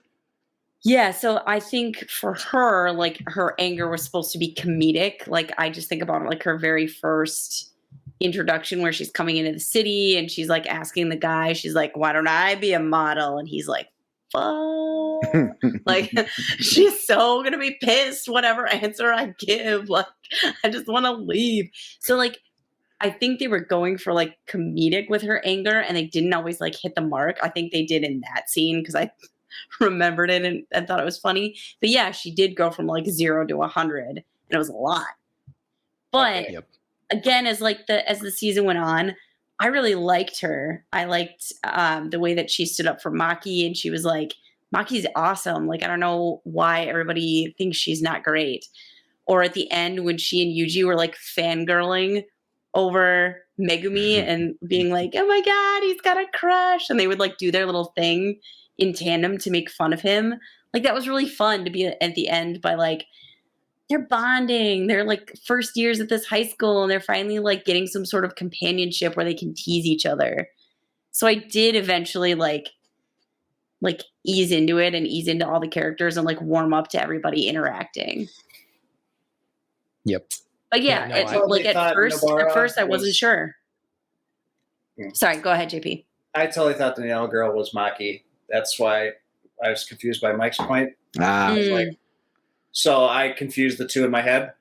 Yeah, so I think for her, like her anger was supposed to be comedic. Like I just think about like her very first introduction where she's coming into the city and she's like asking the guy, she's like, why don't I be a model? And he's like, fuck. Like she's so gonna be pissed whatever answer I give. Like I just want to leave. So like I think they were going for like comedic with her anger and they didn't always like hit the mark. I think they did in that scene because I remembered it and thought it was funny. But yeah, she did go from like 0 to 100 and it was a lot. But again, as the season went on, I really liked her. I liked the way that she stood up for Maki and she was like, Maki's awesome. Like, I don't know why everybody thinks she's not great. Or at the end when she and Yuji were like fangirling over Megumi and being like, oh my God, he's got a crush. And they would like do their little thing in tandem to make fun of him. Like that was really fun to be at the end by like, they're bonding. They're like first years at this high school and they're finally like getting some sort of companionship where they can tease each other. So I did eventually like ease into it and ease into all the characters and like warm up to everybody interacting. Yep. But yeah, at first I wasn't sure. Sorry, go ahead, JP. I totally thought the Nail Girl was Maki. That's why I was confused by Mike's point. So I confused the two in my head.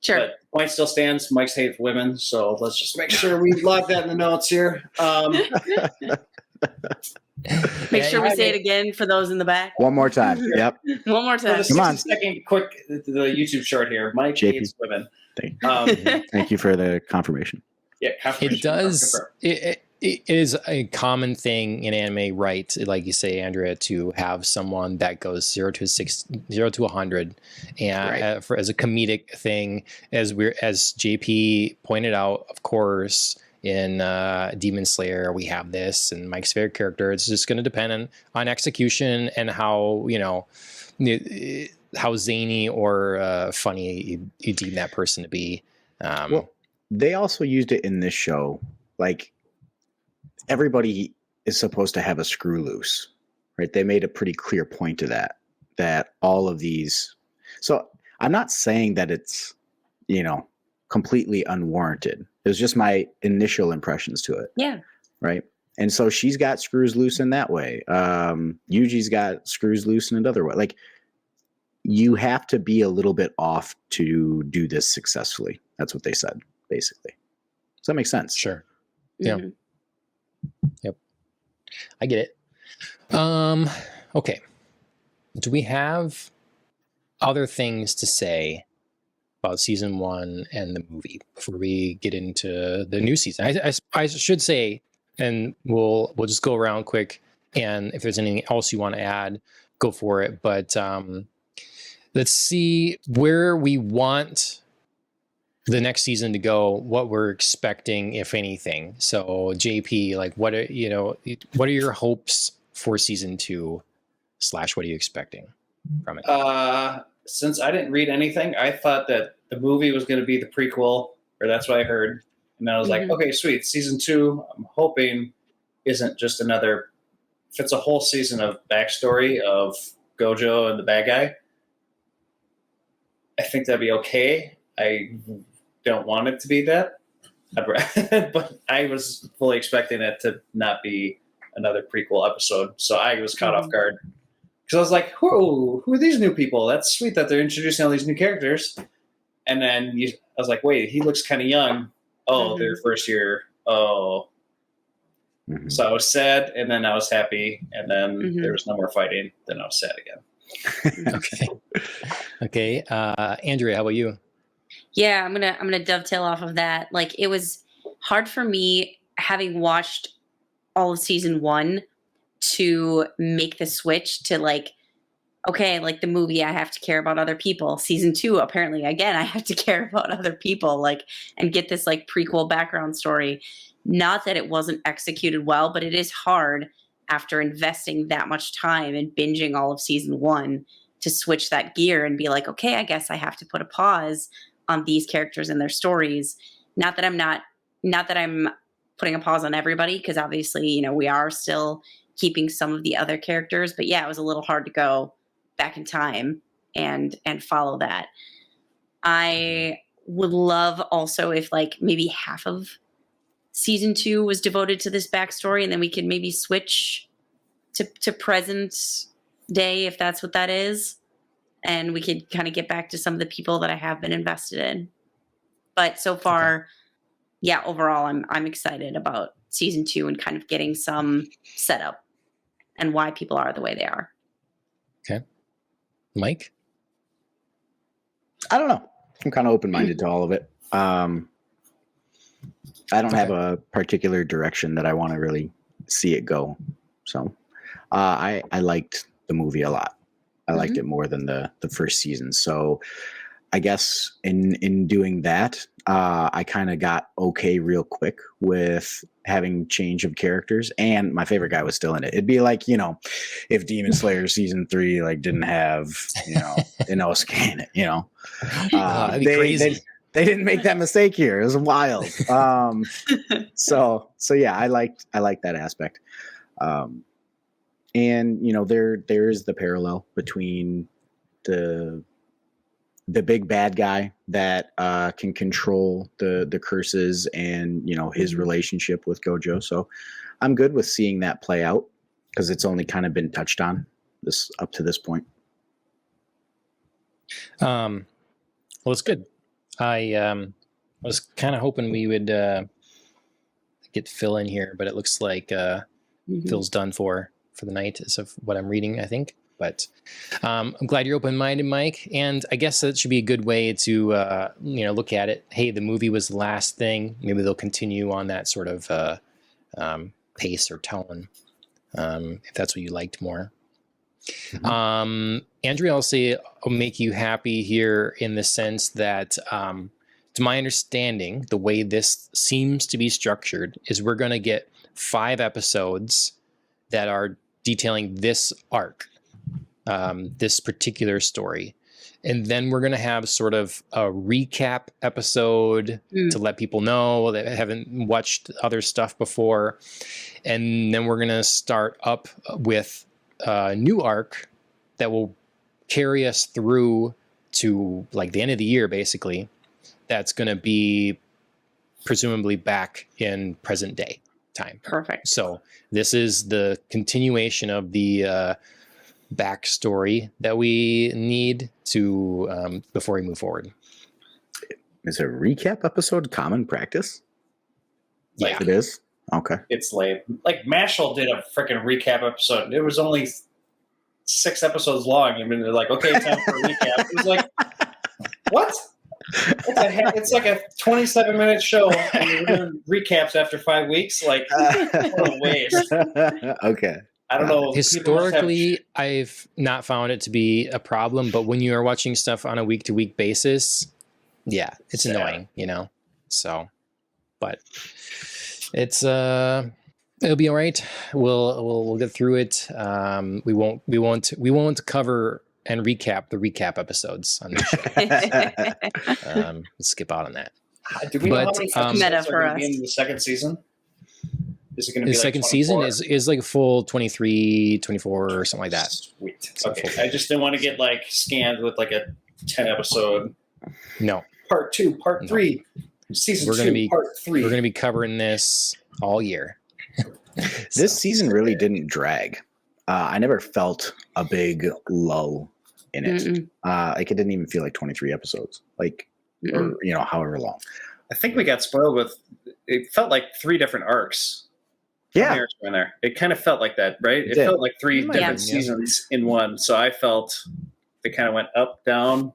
Sure. But the point still stands. Mike's hates women, so let's just make sure we log that in the notes here. Make sure we say it again for those in the back. One more time. Yep. One more time. Come on. Second quick, the YouTube short here. Mike JP. hates women. Thank you for the confirmation. Yeah, confirmation. It does. It is a common thing in anime, right? Like you say, Andrea, to have someone that goes 0 to 100, and as a comedic thing, as JP pointed out, of course, in Demon Slayer we have this, and Mike's favorite character. It's just going to depend on execution and how, how zany or funny you deem that person to be. Well, they also used it in this show. Like, everybody is supposed to have a screw loose, right? They made a pretty clear point to that all of these. So I'm not saying that it's, completely unwarranted. It was just my initial impressions to it. Yeah. Right. And so she's got screws loose in that way. Yuji's got screws loose in another way. Like, you have to be a little bit off to do this successfully. That's what they said, basically. Does that make sense? Sure. Yeah. Mm-hmm. Yep. I get it. Okay. Do we have other things to say about season 1 and the movie before we get into the new season? I should say, and we'll just go around quick, and if there's anything else you want to add, go for it. But let's see where we want the next season to go, what we're expecting, if anything. So JP, like, what are your hopes for season 2 / what are you expecting from it? Since I didn't read anything, I thought that the movie was going to be the prequel, or that's what I heard. And I was like, okay, sweet. Season 2, I'm hoping isn't just another, if it's a whole season of backstory of Gojo and the bad guy, I think that'd be okay. I don't want it to be that. But I was fully expecting it to not be another prequel episode. So I was caught off guard. Because I was like, who are these new people? That's sweet that they're introducing all these new characters. And then I was like, wait, he looks kind of young. Oh, their first year. Oh. Mm-hmm. So I was sad, and then I was happy, and then there was no more fighting. Then I was sad again. Okay. Andrea, how about you? Yeah, I'm gonna dovetail off of that. Like, it was hard for me, having watched all of season 1, to make the switch to, like, okay, like the movie, I have to care about other people. Season 2, apparently, again, I have to care about other people, like, and get this, like, prequel background story. Not that it wasn't executed well, but it is hard after investing that much time and binging all of season 1 to switch that gear and be like, okay, I guess I have to put a pause on these characters and their stories. Not that I'm putting a pause on everybody, because obviously, we are still keeping some of the other characters, but yeah, it was a little hard to go back in time and follow that. I would love also if, like, maybe half of season 2 was devoted to this backstory, and then we could maybe switch to present day, if that's what that is, and we could kind of get back to some of the people that I have been invested in. But so far, yeah, overall, I'm excited about season 2 and kind of getting some setup and why people are the way they are. Okay. Mike? I don't know. I'm kind of open-minded to all of it. I don't have a particular direction that I want to really see it go. So I liked the movie a lot. I liked it more than the first season. So I guess in doing that, I kind of got okay real quick with having change of characters, and my favorite guy was still in it. It'd be like, if Demon Slayer season 3 like didn't have Inosuke in it, That'd be crazy. They didn't make that mistake here. It was wild. So yeah, I liked that aspect. And there is the parallel between the big bad guy that can control the curses and, his relationship with Gojo. So I'm good with seeing that play out, because it's only kind of been touched on up to this point. Well, it's good. I was kind of hoping we would get Phil in here, but it looks like Phil's done for the night, as of what I'm reading, I think. But I'm glad you're open-minded, Mike. And I guess that should be a good way to, look at it. Hey, the movie was the last thing. Maybe they'll continue on that sort of pace or tone, if that's what you liked more. Andrea, I'll say I'll make you happy here in the sense that to my understanding, the way this seems to be structured is we're going to get 5 episodes that are detailing this arc, this particular story. And then we're going to have sort of a recap episode to let people know that haven't watched other stuff before. And then we're going to start up with a new arc that will carry us through to like the end of the year, basically. That's going to be presumably back in present day time. Perfect. So this is the continuation of the backstory that we need to before we move forward. Is a recap episode common practice? Yeah, It is. Okay. It's lame. Like Mashal did a freaking recap episode. It was only 6 episodes long. I mean, they're like, okay, time for a recap. It was like, what? It's like a 27-minute show, and you're doing recaps after 5 weeks. Like, what a waste. Okay. I don't know. Historically, I've not found it to be a problem, but when you are watching stuff on a week-to-week basis, yeah, it's annoying, you know. So, but it's it'll be all right. We'll get through it. We won't cover and recap the recap episodes on the show. Let's skip out on that. Do we know how But, many meta episodes for are going to us. be in the second season? Is it going to The be like second 24? season is like a full 23, 24 or something like that. Sweet. So Okay. full- I just didn't want to get like scanned with like a 10 episode No, part 2, part No. 3, season We're 2, gonna be- part 3. we're going to be covering this all year. This season really didn't drag. I never felt a big lull in it. Mm-mm. Like it didn't even feel like 23 episodes, like, or, however long. I think we got spoiled with. It felt like 3 different arcs. Yeah. Arcs were in there. It kind of felt like that, right? It did. felt like 3 Might different have been, yeah. seasons in one. So I felt they kind of went up, down.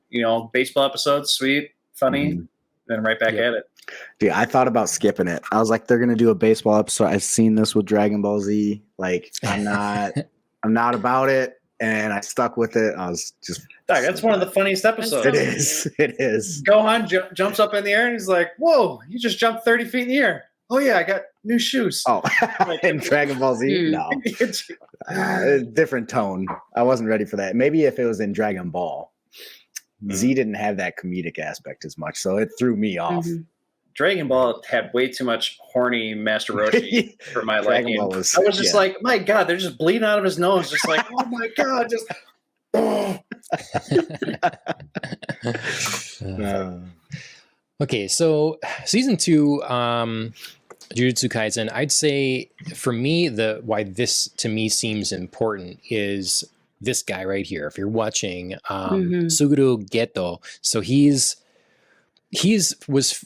Baseball episodes, sweet, funny, Mhm. then right back Yep. at it. Dude, I thought about skipping it. I was like, they're gonna do a baseball episode. I've seen this with Dragon Ball Z. Like, I'm not about it, and I stuck with it. I was just. Dog, that's one of the funniest episodes. It is. It is. Gohan jumps up in the air and he's like, "Whoa! You just jumped 30 feet in the air." Oh yeah, I got new shoes. Oh, in Dragon Ball Z, no, different tone. I wasn't ready for that. Maybe if it was in Dragon Ball, Z didn't have that comedic aspect as much, so it threw me off. Mhm. Dragon Ball had way too much horny Master Roshi for my Dragon liking. Ball was- I was just yeah. like, my God, they're just bleeding out of his nose. Just like, oh my God, just. Oh. Okay, so season 2, Jujutsu Kaisen, I'd say for me, why this to me seems important is this guy right here. If you're watching Suguru Geto, so he's was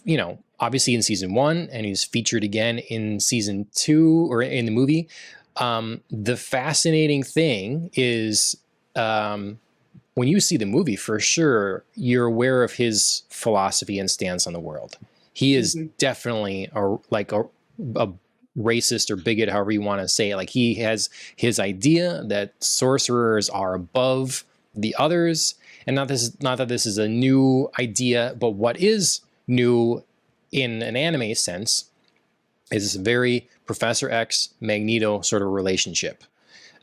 obviously in season 1, and he's featured again in season 2 or in the movie. The fascinating thing is when you see the movie, for sure, you're aware of his philosophy and stance on the world. He is definitely a racist or bigot, however you want to say it. Like, he has his idea that sorcerers are above the others, and not that this is a new idea, but what is new in an anime sense is this very Professor X Magneto sort of relationship.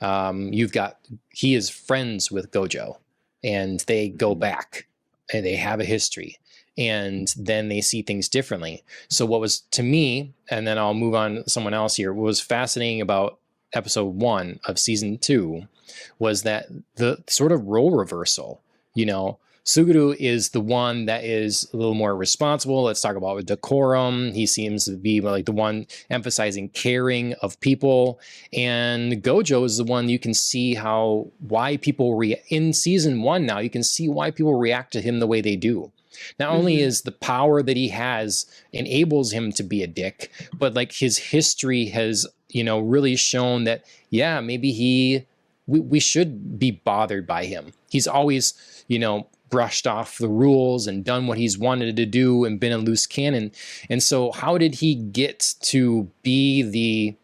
He is friends with Gojo, and they go back and they have a history, and then they see things differently. So what was, to me, and then I'll move on to someone else here, what was fascinating about episode 1 of season 2 was that the sort of role reversal. Suguru is the one that is a little more responsible. Let's talk about decorum. He seems to be like the one emphasizing caring of people. And Gojo is the one you can see why people in season 1 now, you can see why people react to him the way they do. Not only is the power that he has enables him to be a dick, but like his history has, really shown that, yeah, maybe we should be bothered by him. He's always, brushed off the rules and done what he's wanted to do and been a loose cannon. And so how did he get to be the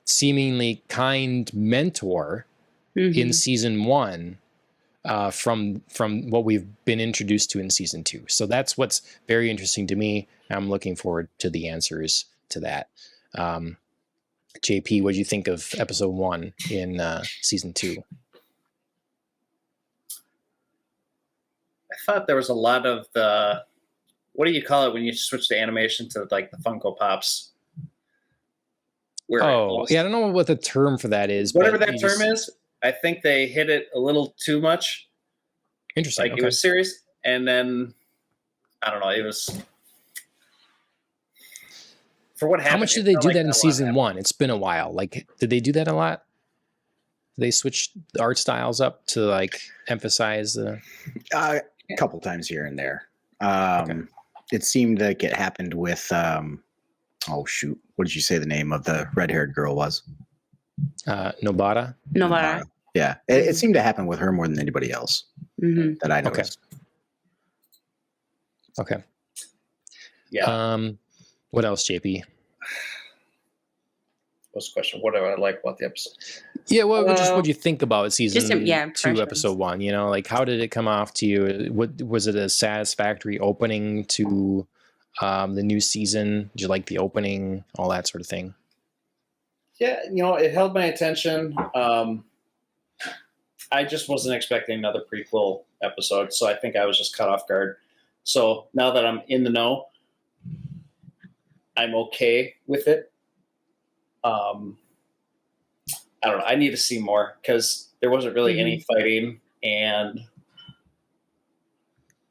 seemingly kind mentor in season 1 from what we've been introduced to in season 2. So that's what's very interesting to me. I'm looking forward to the answers to that. JP, what do you think of episode 1 in season 2? I thought there was a lot of the, what do you call it when you switch the animation to like the Funko Pops? I don't know what the term for that is. Whatever that term is, I think they hit it a little too much. Interesting. Like it was serious, and then I don't know. It was for what happened. How much did they do that in season 1? It's been a while. Like, did they do that a lot? Did they switch the art styles up to like emphasize the? A couple times here and there. It seemed like it happened with. Oh shoot! What did you say the name of the red-haired girl was? Nobara. Yeah, it seemed to happen with her more than anybody else that I noticed. Okay. Yeah. What else, JP? What's the question? What do I like about the episode? Yeah, what do you think about season 2, impressions. episode 1? You know, like how did it come off to you? What was it, a satisfactory opening to the new season? Did you like the opening, all that sort of thing? Yeah, it held my attention. I just wasn't expecting another prequel episode, so I think I was just caught off guard. So now that I'm in the know, I'm okay with it. I don't know. I need to see more because there wasn't really any fighting, and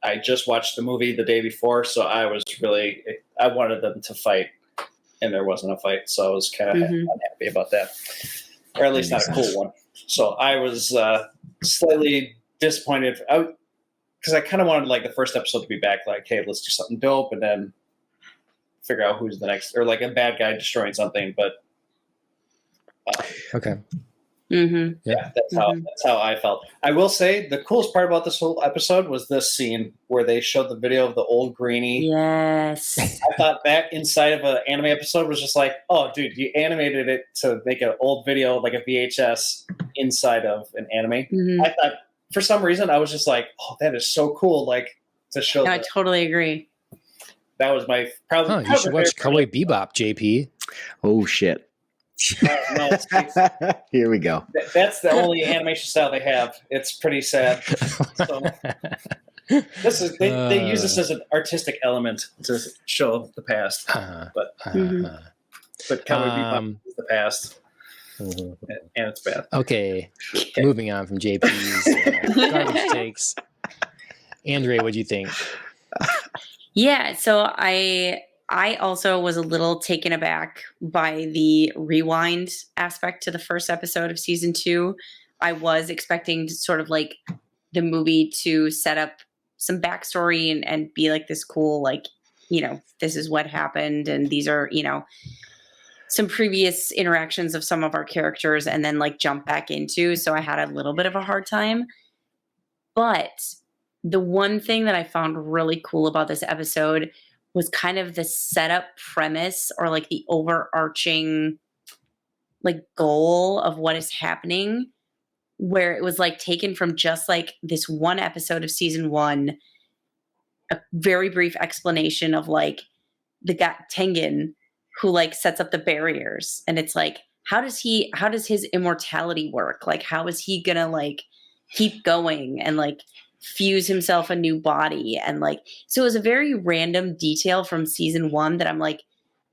I just watched the movie the day before, so I wanted them to fight, and there wasn't a fight, so I was kind of unhappy about that, or at least not a cool one. So I was slightly disappointed because I kind of wanted like the first episode to be back, like, hey, let's do something dope, and then figure out who's the next, or like a bad guy destroying something. But okay. Yeah, that's how I felt. I will say the coolest part about this whole episode was this scene where they showed the video of the old Greenie. Yes. I thought that inside of an anime episode was just like, oh, dude, you animated it to make an old video, like a VHS, inside of an anime. I thought, for some reason, I was just like, oh, that is so cool, like, to show. No, I totally agree. That was my probably. You should watch Cowboy Bebop, JP. Oh shit! No, Here we go. That's the only animation style they have. It's pretty sad. So, they use this as an artistic element to show the past, but Cowboy Bebop is the past, and it's bad. Okay, moving on from JP's garbage takes. Andre, what do you think? Yeah, so I also was a little taken aback by the rewind aspect to the first episode of season 2. I was expecting sort of like the movie to set up some backstory and be like this cool, like, this is what happened. And these are, some previous interactions of some of our characters and then like jump back into. So I had a little bit of a hard time. But the one thing that I found really cool about this episode was kind of the setup premise or like the overarching like goal of what is happening, where it was like taken from just like this one episode of season 1, a very brief explanation of like the guy Tengen who like sets up the barriers. And it's like, how does his immortality work? Like, how is he gonna like keep going and like fuse himself a new body? And like, so it was a very random detail from season 1 that I'm like,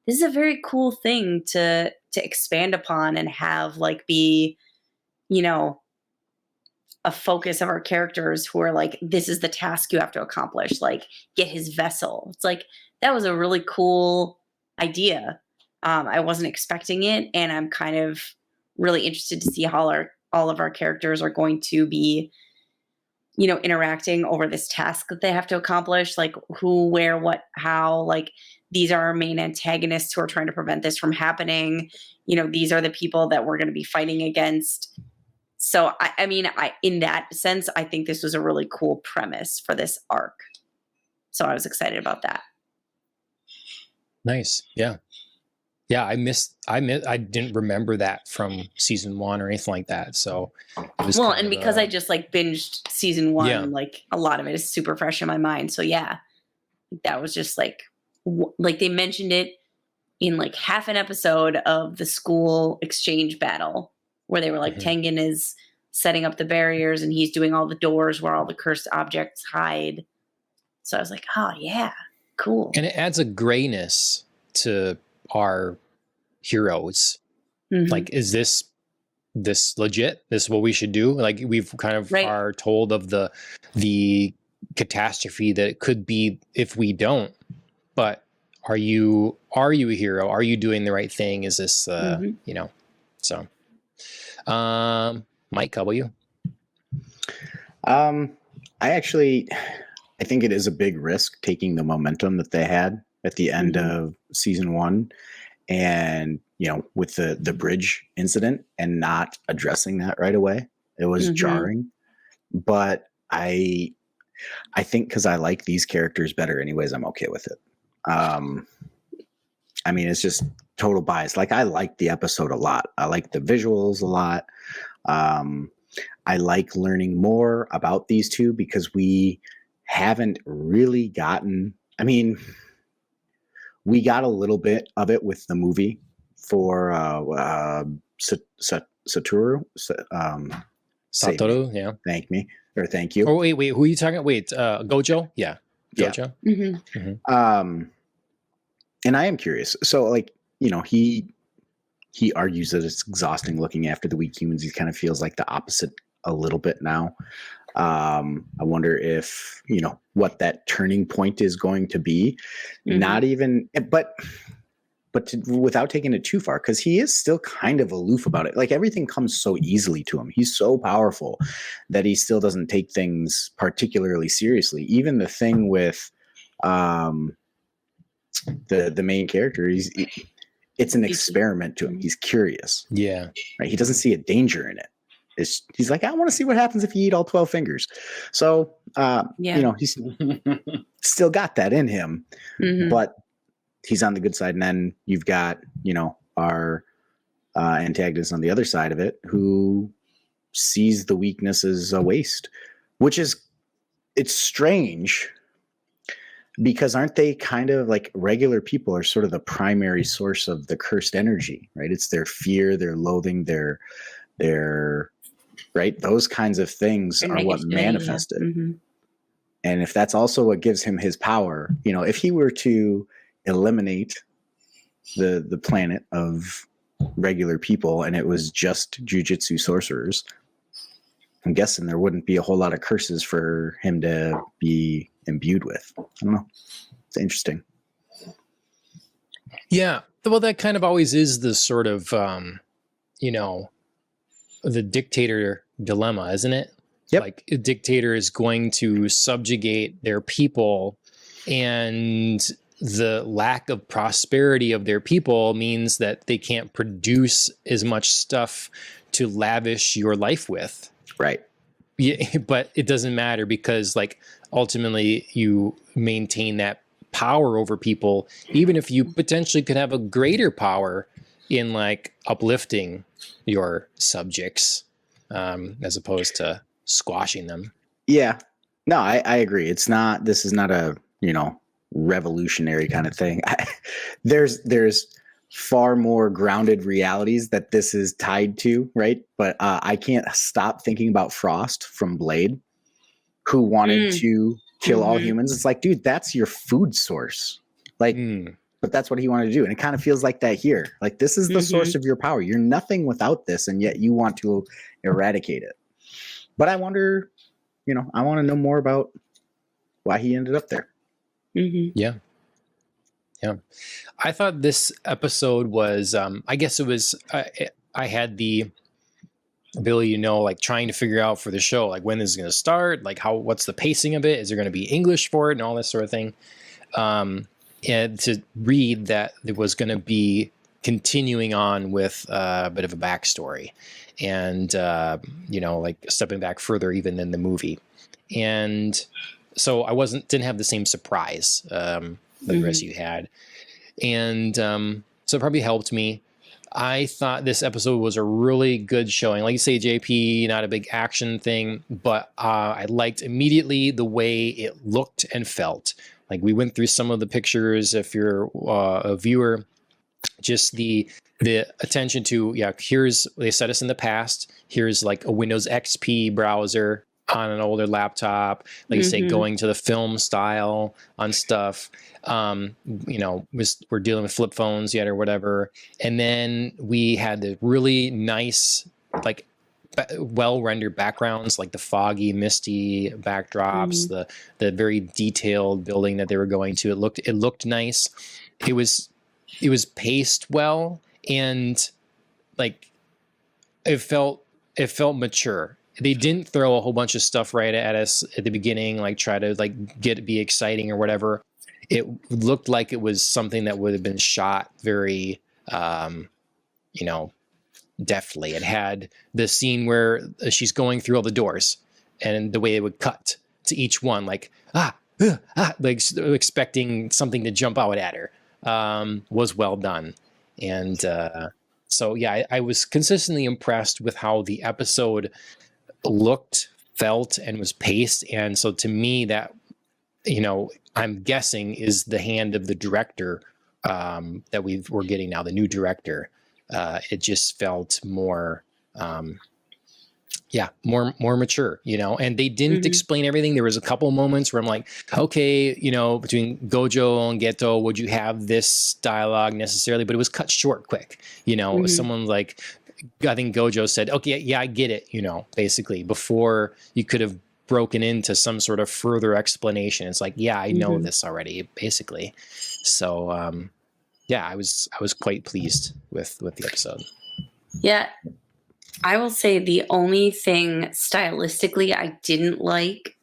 this is a very cool thing to expand upon and have like be, a focus of our characters who are like, this is the task you have to accomplish, like get his vessel. It's like, that was a really cool idea. I wasn't expecting it. And I'm kind of really interested to see how all of our characters are going to be interacting over this task that they have to accomplish, like who, where, what, how, like these are our main antagonists who are trying to prevent this from happening. These are the people that we're going to be fighting against. So, I mean, in that sense, I think this was a really cool premise for this arc. So I was excited about that. Nice. Yeah. Yeah, I didn't remember that from season 1 or anything like that. So it was and because I just like binged season 1, Yeah. like a lot of it is super fresh in my mind. So yeah, that was just like they mentioned it in like half an episode of the school exchange battle where they were like Tengen is setting up the barriers and he's doing all the doors where all the cursed objects hide. So I was like, oh yeah, cool. And it adds a grayness to our heroes. Like, is this legit? This is what we should do? Like, we've kind of are told of the catastrophe that it could be if we don't. But are you a hero? Are you doing the right thing? Is this you know? So, Mike, how about you? I think it is a big risk taking the momentum that they had at the end of season 1 and, you know, with the bridge incident and not addressing that right away. It was jarring, but I think because I like these characters better anyways, I'm okay with it. I mean, it's just total bias. Like, I like the episode a lot. I like the visuals a lot. I like learning more about these two because we haven't really gotten, I mean, we got a little bit of it with the movie for Satoru. Satoru, yeah. Thank you. Oh, wait, who are you talking about? Wait, Gojo? Yeah. Gojo. Yeah. And I am curious. So, like, you know, he argues that it's exhausting looking after the weak humans. He kind of feels like the opposite a little bit now. I wonder if, you know, what that turning point is going to be. Not even, but without taking it too far, because he is still kind of aloof about it. Like, everything comes so easily to him. He's so powerful that he still doesn't take things particularly seriously. Even the thing with the main character, it's an experiment to him. He's curious. Yeah. Right. He doesn't see a danger in it. He's like, I want to see what happens if you eat all 12 fingers. So, you know, he's still got that in him, but he's on the good side. And then you've got, you know, our antagonist on the other side of it who sees the weakness as a waste, which is, it's strange because aren't they kind of like regular people are sort of the primary source of the cursed energy, right? It's their fear, their loathing, their right? Those kinds of things are what manifest it. And if that's also what gives him his power, you know, if he were to eliminate the planet of regular people and it was just jujutsu sorcerers, I'm guessing there wouldn't be a whole lot of curses for him to be imbued with. I don't know. It's interesting. Yeah. Well, that kind of always is the sort of, you know, the dictator dilemma, isn't it? Yep. Like, a dictator is going to subjugate their people, and the lack of prosperity of their people means that they can't produce as much stuff to lavish your life with. Right. Yeah, but it doesn't matter because, like, ultimately you maintain that power over people, even if you potentially could have a greater power in, like, uplifting your subjects, as opposed to squashing them. Yeah. No, I agree. This is not a, you know, revolutionary kind of thing. There's far more grounded realities that this is tied to, right? But I can't stop thinking about Frost from Blade, who wanted to kill all humans. It's like, dude, that's your food source. Like, but that's what he wanted to do. And it kind of feels like that here. Like, this is the source of your power. You're nothing without this, and yet you want to eradicate it. But I wonder, you know, I want to know more about why he ended up there. Yeah. I thought this episode was, I guess it was, I had the ability to know, like, trying to figure out for the show, like, when this is going to start, like, what's the pacing of it? Is there going to be English for it and all this sort of thing? And to read that it was going to be continuing on with a bit of a backstory and, you know, like, stepping back further even than the movie. And so I didn't have the same surprise that the rest of you had. And so it probably helped me. I thought this episode was a really good showing. Like you say, JP, not a big action thing, but I liked immediately the way it looked and felt. Like we went through some of the pictures. If you're a viewer, just the attention to, they set us in the past. Here's like a Windows XP browser on an older laptop, like you say, going to the film style on stuff. We're dealing with flip phones yet or whatever. And then we had the really nice, like well rendered backgrounds, like the foggy, misty backdrops, the very detailed building that they were going to. It looked nice. It was paced well, and like it felt mature. They didn't throw a whole bunch of stuff right at us at the beginning, like try to like be exciting or whatever. It looked like it was something that would have been shot very, deftly. It had the scene where she's going through all the doors, and the way it would cut to each one, like like expecting something to jump out at her, was well done. And so yeah, I was consistently impressed with how the episode looked, felt, and was paced. And so to me, that, I'm guessing is the hand of the director that we're getting now, the new director. It just felt more, more mature, and they didn't explain everything. There was a couple moments where I'm like, okay, between Gojo and Geto, would you have this dialogue necessarily? But it was cut short quick, someone like, I think Gojo said, okay, yeah, I get it, basically, before you could have broken into some sort of further explanation. It's like, yeah, I know this already, basically. So, I was quite pleased with the episode. Yeah. I will say the only thing stylistically I didn't like,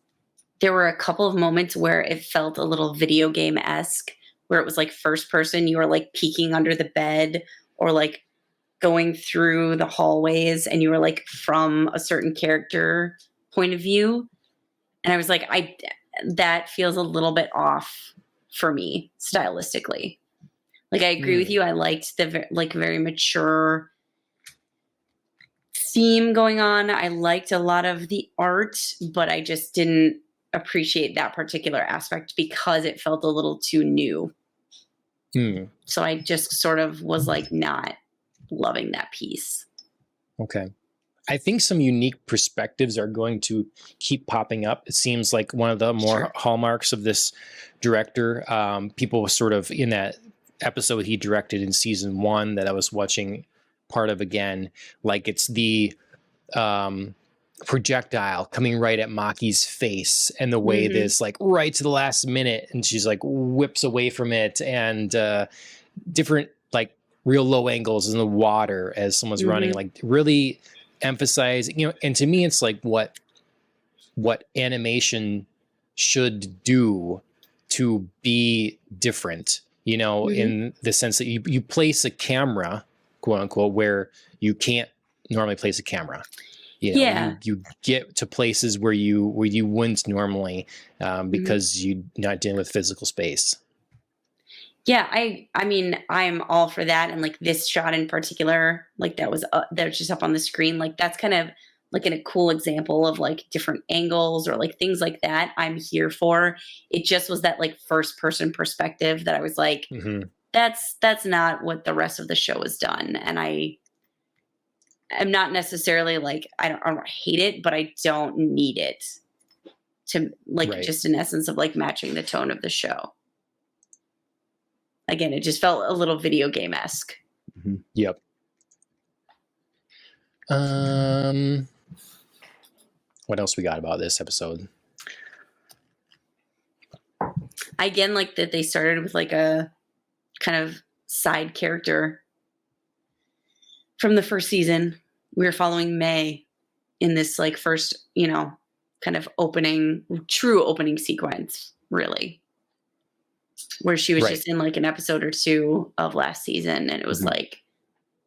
there were a couple of moments where it felt a little video game-esque, where it was like first person, you were like peeking under the bed or like going through the hallways, and you were like from a certain character point of view. And I was like, that feels a little bit off for me stylistically. Like, I agree with you. I liked the very mature theme going on. I liked a lot of the art, but I just didn't appreciate that particular aspect because it felt a little too new. So I just sort of was like not loving that piece. Okay. I think some unique perspectives are going to keep popping up. It seems like one of the more hallmarks of this director. People sort of in that episode he directed in season 1 that I was watching part of again, like it's the projectile coming right at Maki's face, and the way this like right to the last minute, and she's like whips away from it, and different like real low angles in the water as someone's running, like really emphasize, and to me it's like what animation should do to be different, in the sense that you place a camera, quote unquote, where you can't normally place a camera. You get to places where you wouldn't normally, because you're not dealing with physical space. Yeah, I mean, I'm all for that. And like this shot in particular, like that was just up on the screen. Like that's kind of like a cool example of like different angles or like things like that I'm here for. It just was that like first person perspective that I was like, that's not what the rest of the show has done. And I'm not necessarily like, I don't hate it, but I don't need it to like just in essence of like matching the tone of the show. Again, it just felt a little video game-esque. Yep. What else we got about this episode? I again like that they started with like a kind of side character from the first season. We were following May in this like first, kind of true opening sequence, really. Where she was just in like an episode or two of last season, and it was like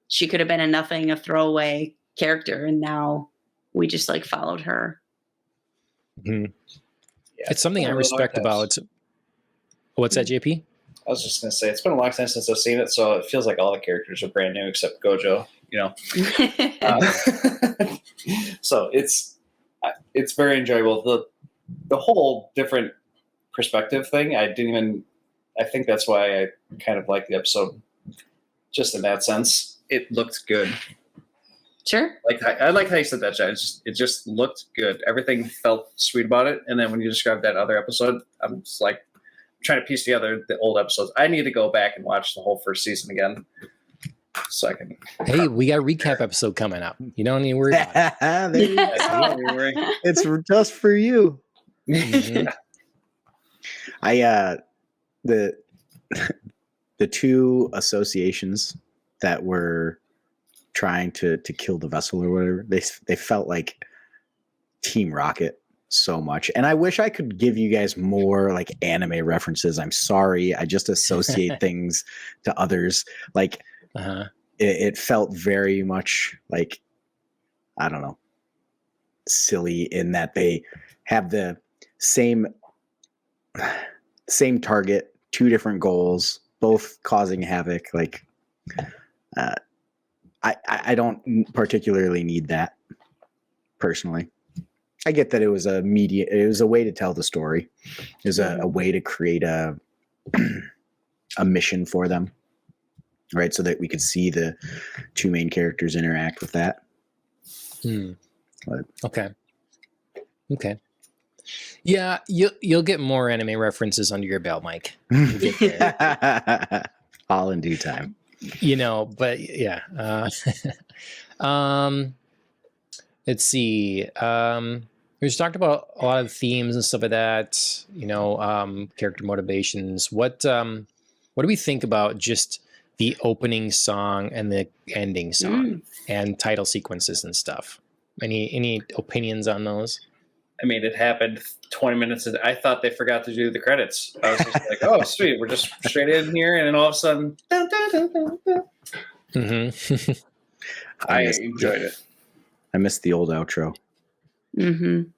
she could have been a throwaway character, and now we just like followed her. It's something I respect about. What's that, JP? was just gonna say it's been a long time since I've seen it, so it feels like all the characters are brand new except Gojo. So it's very enjoyable. The whole different perspective thing. I think that's why I kind of like the episode. Just in that sense, it looked good. Sure. Like I like how you said that, John. It just looked good. Everything felt sweet about it. And then when you described that other episode, I'm just like trying to piece together the old episodes. I need to go back and watch the whole first season again, so I can. Hey, we got a recap episode coming up. You don't need to worry about it. There you go. It's just for you. Mhm. The two associations that were trying to kill the vessel or whatever, they felt like Team Rocket so much. And I wish I could give you guys more like anime references. I'm sorry. I just associate things to others. Like it felt very much like, I don't know, silly in that they have the same target, two different goals, both causing havoc. Like, I don't particularly need that personally. I get that it was a way to tell the story. It was a way to create a mission for them, right? So that we could see the two main characters interact with that. But, Okay. Yeah, you'll get more anime references under your belt, Mike. all in due time. But yeah. Let's see. We just talked about a lot of the themes and stuff like that. Character motivations. What do we think about just the opening song and the ending song and title sequences and stuff? Any opinions on those? I mean, it happened 20 minutes. I thought they forgot to do the credits. I was just like, oh, sweet. We're just straight in here. And then all of a sudden, dun, dun, dun, dun, dun. Mm-hmm. I enjoyed it. I missed the old outro. Mm-hmm.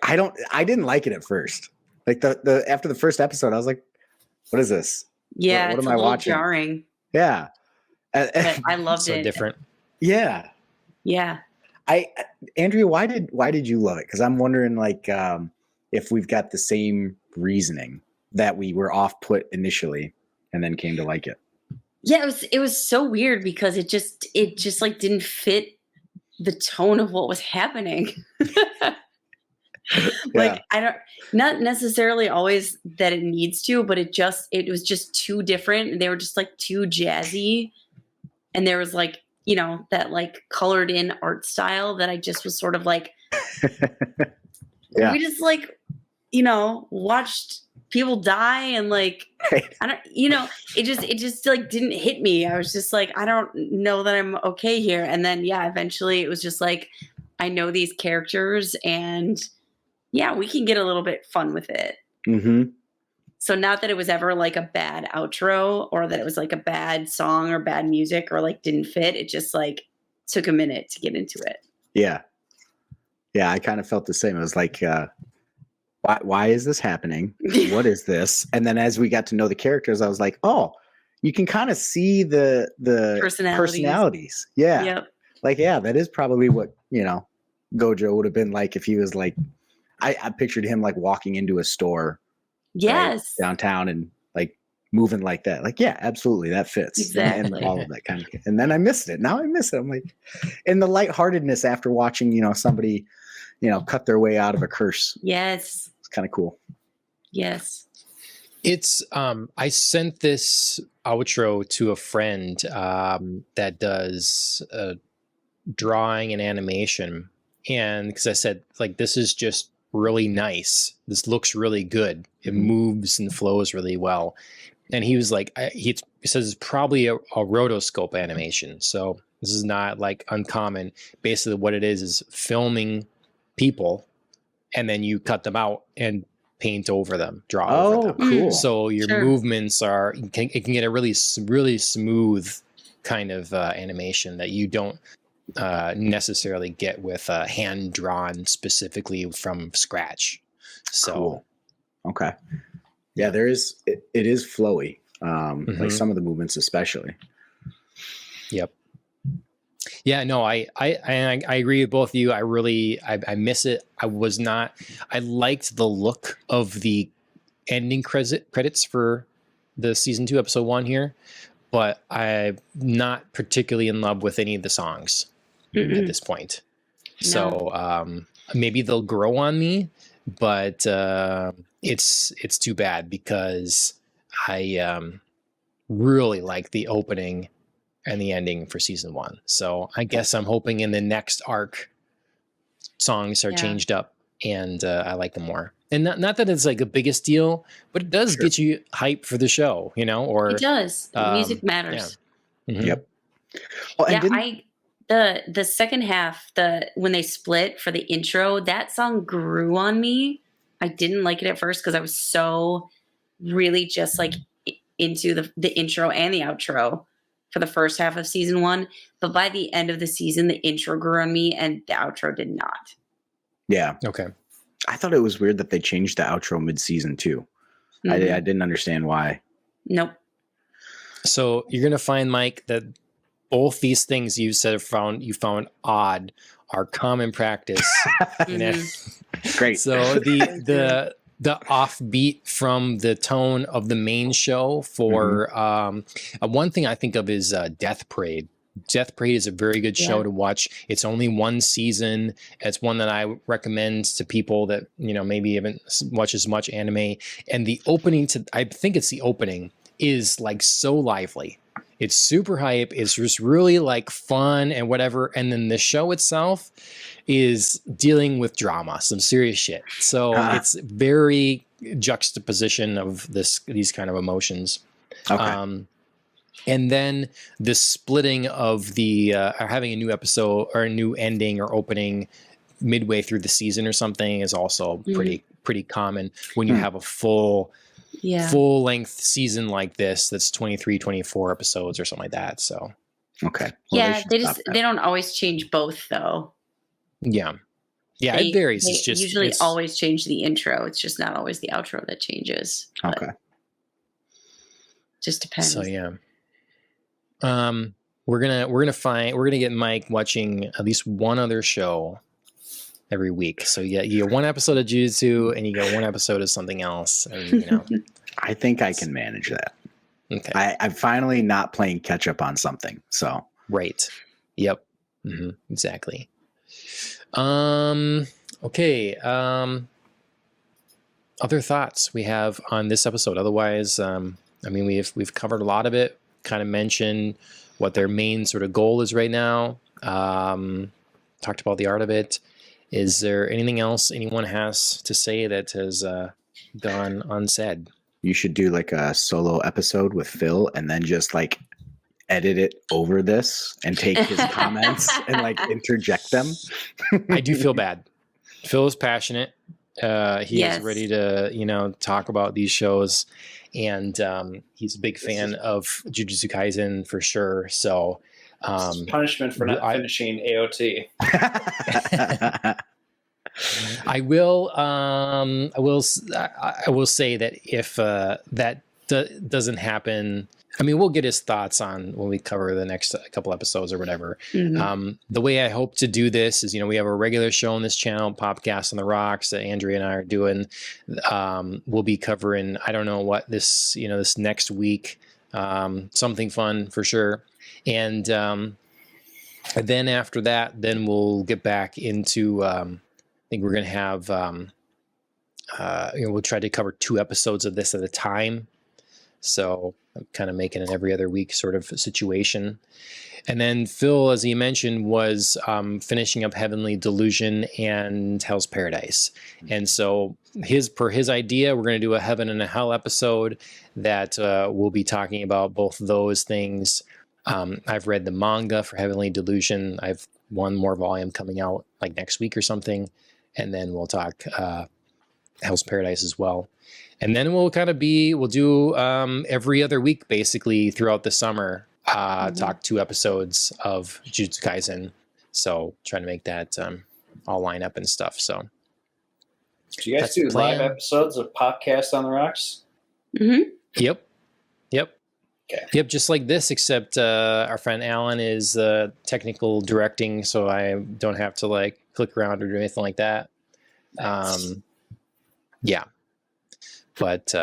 I didn't like it at first. Like the after the first episode, I was like, what is this? Yeah, what it's am a I little watching? jarring. Yeah. But I loved So it. different. Yeah. Yeah. Andrea, why did you love it? Because I'm wondering, like, if we've got the same reasoning that we were off put initially and then came to like it. Yeah, it was so weird because it just like didn't fit the tone of what was happening. Like, I don't, not necessarily always that it needs to, but it was just too different. They were just like too jazzy, and there was like, that like colored in art style that I just was sort of like, Yeah. we just like, watched people die and like, I don't, it just like didn't hit me. I was just like, I don't know that I'm okay here. And then, yeah, eventually it was just like, I know these characters and yeah, we can get a little bit fun with it. Mm-hmm. So not that it was ever like a bad outro or that it was like a bad song or bad music or like didn't fit. It just like took a minute to get into it. Yeah. Yeah, I kind of felt the same. It was like, why is this happening? What is this? And then as we got to know the characters, I was like, oh, you can kind of see the personalities. Yeah. Yep. Like, yeah, that is probably what, Gojo would have been like if he was like, I pictured him like walking into a store. Yes. Right, downtown and like moving like that. Like, yeah, absolutely. That fits. Exactly. And all of that kind of, and then I missed it. Now I miss it. I'm like, and the lightheartedness after watching, somebody, cut their way out of a curse. Yes. It's kind of cool. Yes. It's I sent this outro to a friend that does drawing and animation, and because I said like this is just really nice, this looks really good, it moves and flows really well, and he was like he says it's probably a rotoscope animation, so this is not like uncommon. Basically what it is filming people and then you cut them out and paint over them, draw over them. Cool. So your movements it can get a really smooth kind of animation that you don't necessarily get with hand drawn specifically from scratch. So cool. Okay. Yeah, it is flowy. like some of the movements, especially. Yep. Yeah, no, I agree with both of you. I miss it. I liked the look of the ending credits for the season 2 episode 1 here, but I'm not particularly in love with any of the songs at this point. No. So maybe they'll grow on me, but it's too bad because I really like the opening and the ending for season 1. So I guess I'm hoping in the next arc songs are changed up and I like them more. And not that it's like the biggest deal, but it does get you hype for the show, you know, or it does. Music matters. Yeah. Mm-hmm. Yep. Oh, and the second half, when they split for the intro, that song grew on me. I didn't like it at first because I was so really just like into the intro and the outro for the first half of season 1. But by the end of the season, the intro grew on me and the outro did not. Yeah. Okay. I thought it was weird that they changed the outro mid-season too. I didn't understand why. Nope. So you're gonna find, Mike, that both these things you found odd are common practice. Great. So the offbeat from the tone of the main show for one thing I think of is Death Parade. Death Parade is a very good show to watch. It's only 1 season. It's one that I recommend to people that, you know, maybe haven't watched as much anime. And the opening I think it's the opening, is like so lively. It's super hype. It's just really like fun and whatever. And then the show itself is dealing with drama, some serious shit. So it's very juxtaposition of these kind of emotions. Okay. And then the splitting of the having a new episode or a new ending or opening midway through the season or something is also pretty common when you have a full length season like this that's 23, 24 episodes or something like that. So okay. Well, they don't always change both though. Yeah, it varies. It's just usually always change the intro. It's just not always the outro that changes. Okay. Just depends. So yeah. We're gonna get Mike watching at least one other show every week. So you get 1 episode of Jujutsu and you get 1 episode of something else. And, you know, I think I can manage that. Okay. I'm finally not playing catch up on something. So right. Yep. Exactly. Okay. Other thoughts we have on this episode. Otherwise, I mean, we've covered a lot of it. Kind of mentioned what their main sort of goal is right now. Talked about the art of it. Is there anything else anyone has to say that has gone unsaid? You should do like a solo episode with Phil and then just like edit it over this and take his comments and like interject them. I do feel bad. Phil is passionate. He is ready to, you know, talk about these shows, and he's a big fan of Jujutsu Kaisen for sure. So punishment for not finishing AOT. I will say that if that doesn't happen, I mean, we'll get his thoughts on when we cover the next couple episodes or whatever. The way I hope to do this is, you know, we have a regular show on this channel, Popcast on the Rocks, that Andrea and I are doing. We'll be covering, I don't know what this next week, something fun for sure. And then after that, then we'll get back into, I think we're going to have, we'll try to cover 2 episodes of this at a time. So I'm kind of making an every other week sort of situation. And then Phil, as he mentioned, was finishing up Heavenly Delusion and Hell's Paradise. And so per his idea, we're going to do a Heaven and a Hell episode that we'll be talking about both of those things. I've read the manga for Heavenly Delusion. I've 1 more volume coming out like next week or something. And then we'll talk Hell's Paradise as well. And then we'll do every other week, basically throughout the summer, talk 2 episodes of Jujutsu Kaisen. So trying to make that all line up and stuff. So do you guys do live episodes of Popcast on the Rocks? Yep. Yep. Okay. Yep, just like this, except our friend Alan is technical directing, so I don't have to like click around or do anything like that. Nice. Yeah. But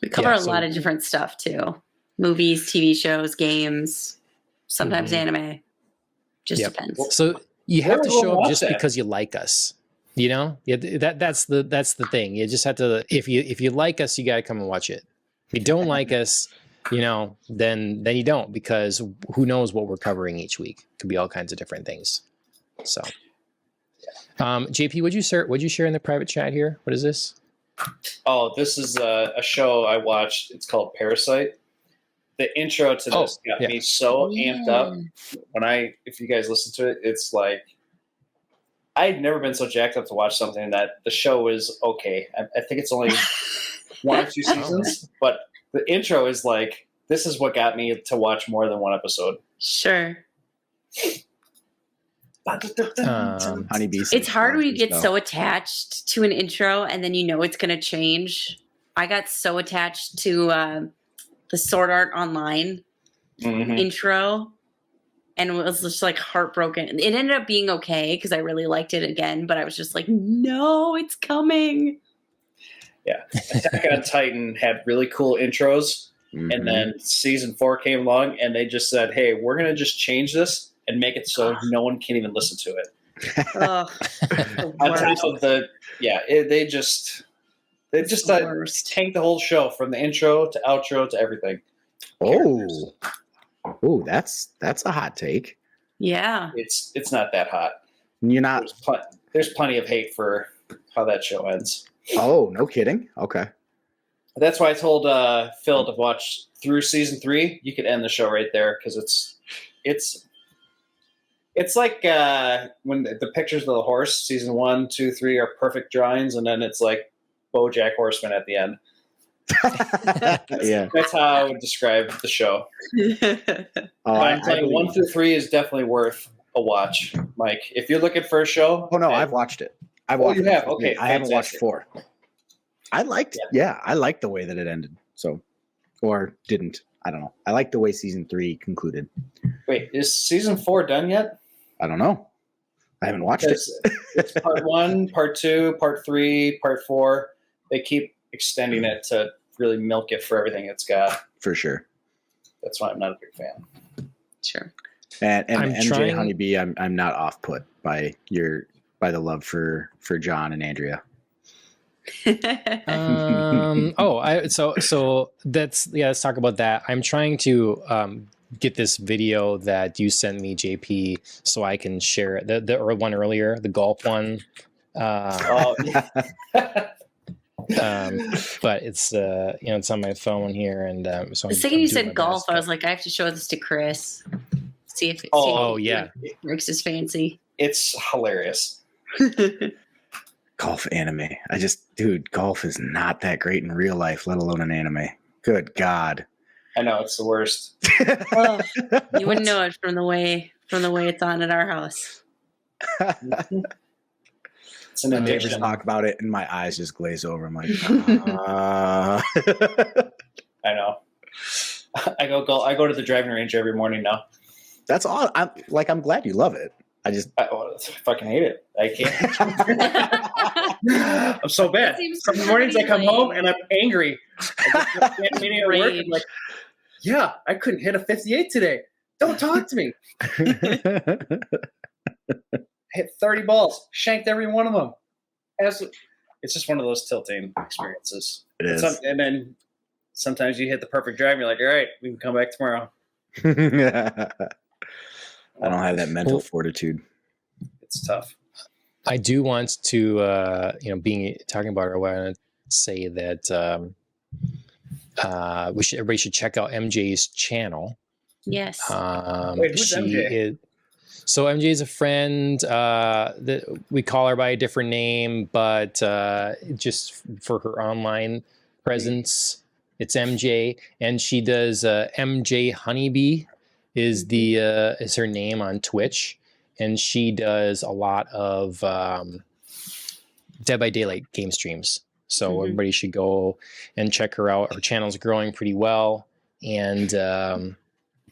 We cover yeah, a lot of different stuff too. Movies, TV shows, games, sometimes anime. Just depends. So you have to Where will show up watch just that? because you like us. You know? Yeah, that's the thing. You just have to if you like us, you got to come and watch it. If you don't like us, you know, then you don't, because who knows what we're covering each week. Could be all kinds of different things. So JP, would you share in the private chat here? What is this? Oh, this is a show I watched. It's called Parasite. The intro to this got me so amped up. If you guys listen to it, it's like I'd never been so jacked up to watch something that the show is okay. I think it's only 1 or 2 seasons, but the intro is like, this is what got me to watch more than one episode. Sure. Honeybee. It's hard when you get so attached to an intro and then you know it's going to change. I got so attached to the Sword Art Online intro, and it was just like heartbroken. It ended up being okay because I really liked it again, but I was just like, no, it's coming. Yeah. Attack on Titan had really cool intros, and then season 4 came along and they just said, hey, we're going to just change this and make it so no one can even listen to it. On top of they just tanked the whole show from the intro to outro to everything. Oh, that's a hot take. Yeah, it's not that hot. You're not. There's plenty of hate for how that show ends. Oh, no kidding. Okay. That's why I told Phil to watch through season 3. You could end the show right there because it's like when the pictures of the horse, season 1, 2, 3 are perfect drawings, and then it's like BoJack Horseman at the end. Yeah, that's how I would describe the show. I'm telling you, 1 through 3 is definitely worth a watch, Mike. If you're looking for a show, I've watched it. You have? Okay, I haven't watched 4. I liked it. Yeah, I liked the way that it ended. So, or didn't. I don't know. I like the way season 3 concluded. Wait, is season 4 done yet? I don't know. I haven't watched it. It's part 1, part 2, part 3, part 4. They keep extending it to really milk it for everything it's got. For sure. That's why I'm not a big fan. Sure. And MJ Honeybee, I'm not off put by the love for John and Andrea. So let's talk about that. I'm trying to get this video that you sent me, JP, so I can share it. The one earlier, the golf one. But it's it's on my phone here, and so the second you said golf, I was like, I have to show this to Chris. See if it works his fancy. It's hilarious. Golf anime. Golf is not that great in real life, let alone an anime. Good God. I know, it's the worst. You wouldn't know it from the way it's on at our house. It's an addiction. Just talk about it and my eyes just glaze over. I'm like, I know. I go to the driving range every morning now. That's all. I'm glad you love it. I fucking hate it. I can't. I'm so bad. Some mornings I come home and I'm angry. I get meeting at work. I'm like, yeah, I couldn't hit a 58 today. Don't talk to me. I hit 30 balls, shanked every one of them. It's just one of those tilting experiences. It is. And then sometimes you hit the perfect drive and you're like, all right, we can come back tomorrow. I don't have that mental fortitude. It's tough. I do want to, talking about it, I want to say that everybody should check out MJ's channel. Yes. Wait, who's MJ? So MJ is a friend. That we call her by a different name, but just for her online presence, it's MJ, and she does MJ Honeybee is her name on Twitch, and she does a lot of Dead by Daylight game streams. So everybody should go and check her out. Her channel's growing pretty well. And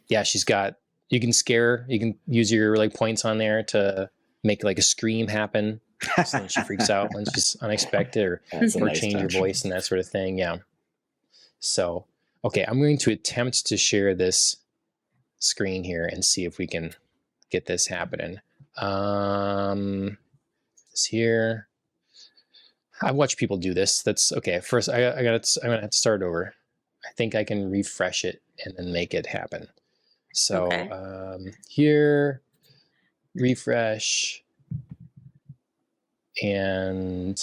yeah, she's got, you can scare her. You can use your like points on there to make like a scream happen. So then she freaks out when she's unexpected, or nice change touch. your voice and that sort of thing. Yeah. So, okay, I'm going to attempt to share this screen here and see if we can get this happening. This here. I watch people do this. That's okay. First, I'm gonna have to start over. I think I can refresh it and then make it happen. So here, refresh, and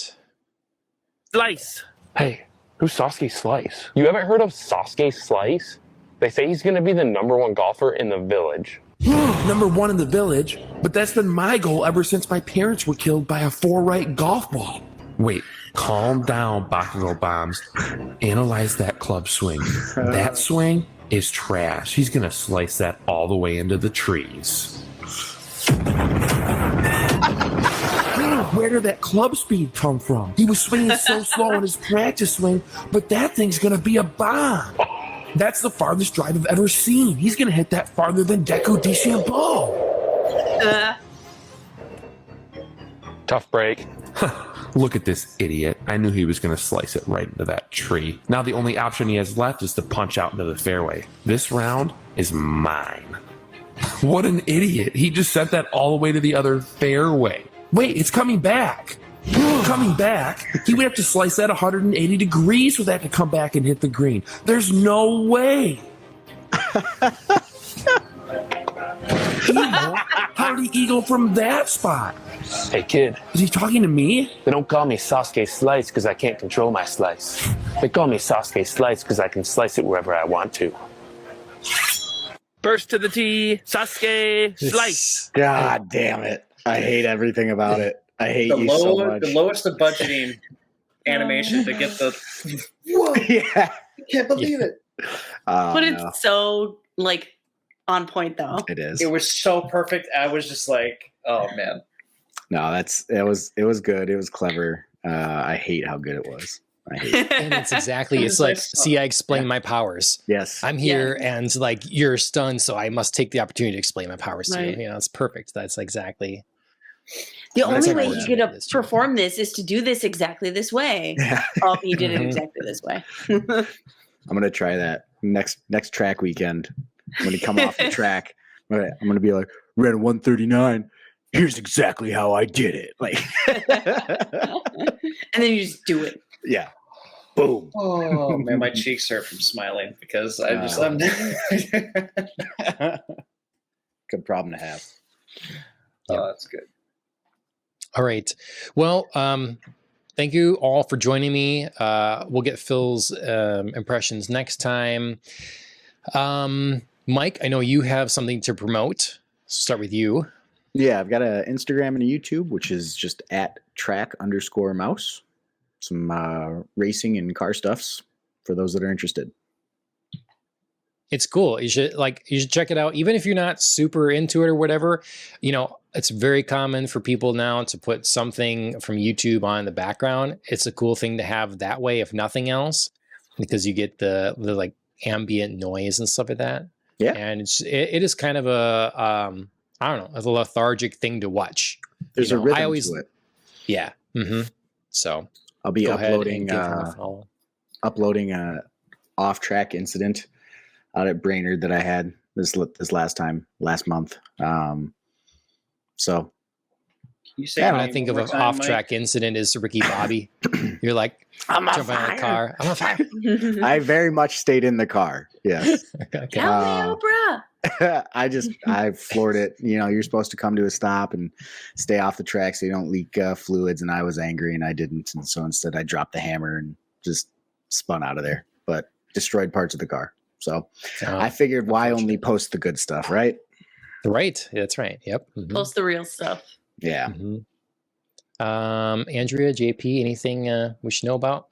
Slice. Hey, who's Sasuke Slice? You haven't heard of Sasuke Slice? They say he's gonna be the #1 golfer in the village. #1 in the village? But that's been my goal ever since my parents were killed by a 4-right golf ball. Wait, calm down, Bakugo Bombs. Analyze that club swing. That swing is trash. He's gonna slice that all the way into the trees. Where did that club speed come from? He was swinging so slow in his practice swing, but that thing's gonna be a bomb. That's the farthest drive I've ever seen. He's gonna hit that farther than Deku DeChambeau. Tough break. Look at this idiot. I knew he was going to slice it right into that tree. Now the only option he has left is to punch out into the fairway. This round is mine. What an idiot. He just sent that all the way to the other fairway. Wait, it's coming back. Coming back? He would have to slice that 180 degrees for that to come back and hit the green. There's no way. How did he eagle from that spot? Hey kid, Is he talking to me? they don't call me Sasuke Slice because I can't control my slice. They call me Sasuke Slice because I can slice it wherever I want to. Burst to the tee, Sasuke Slice. God damn it. I hate everything about it. I hate The, you so much. the lowest of budgeting animation to get the. Yeah. I can't believe it. But No, it's so like on point though. it is. It was so perfect. I was just like, oh man. No, it was good. It was clever. I hate how good it was. I hate it. and it's exactly, it's like, see, I explain my powers. Yes. I'm here and like you're stunned, so I must take the opportunity to explain my powers to you. Right. You know, it's perfect. That's exactly. The That's only way like he what could it is, too. perform this is to do this exactly this way. Yeah. Oh, he did it Mhm. exactly this way. I'm gonna try that next track weekend. When you come off the track, I'm gonna be like, ran a 139. Here's exactly how I did it. Like, And then you just do it. yeah, boom. Oh man, my cheeks hurt from smiling because I'm just. Good problem to have. Oh, that's good. All right. Well, thank you all for joining me. We'll get Phil's impressions next time. Mike, I know you have something to promote. So start with you. Yeah, I've got an Instagram and a YouTube, which is just @track_mouse. Some racing and car stuffs for those that are interested. It's cool. You should check it out. Even if you're not super into it or whatever, you know, it's very common for people now to put something from YouTube on in the background. It's a cool thing to have that way, if nothing else, because you get the like ambient noise and stuff like that. Yeah. And it is kind of a, I don't know, a lethargic thing to watch. There's You a know, rhythm I always, to it. yeah. Mm-hmm. So I'll be go ahead uploading and give him a follow. uploading a off-track incident out at Brainerd that I had this last month. So You say Yeah, my when I name think one of more an time, off-track incident is Ricky Bobby. You're like, I'm on jumping out of the car. I'm on fire. I very much stayed in the car. Yes. Okay. Hell yeah, bruh. I floored it. You know, you're supposed to come to a stop and stay off the track so you don't leak fluids. And I was angry and I didn't. And so instead I dropped the hammer and just spun out of there, but destroyed parts of the car. So I figured why only post the good stuff, right? Right. That's right. Yep. Mhm. Post the real stuff. Yeah. Mhm. Andrea, JP, anything we should know about?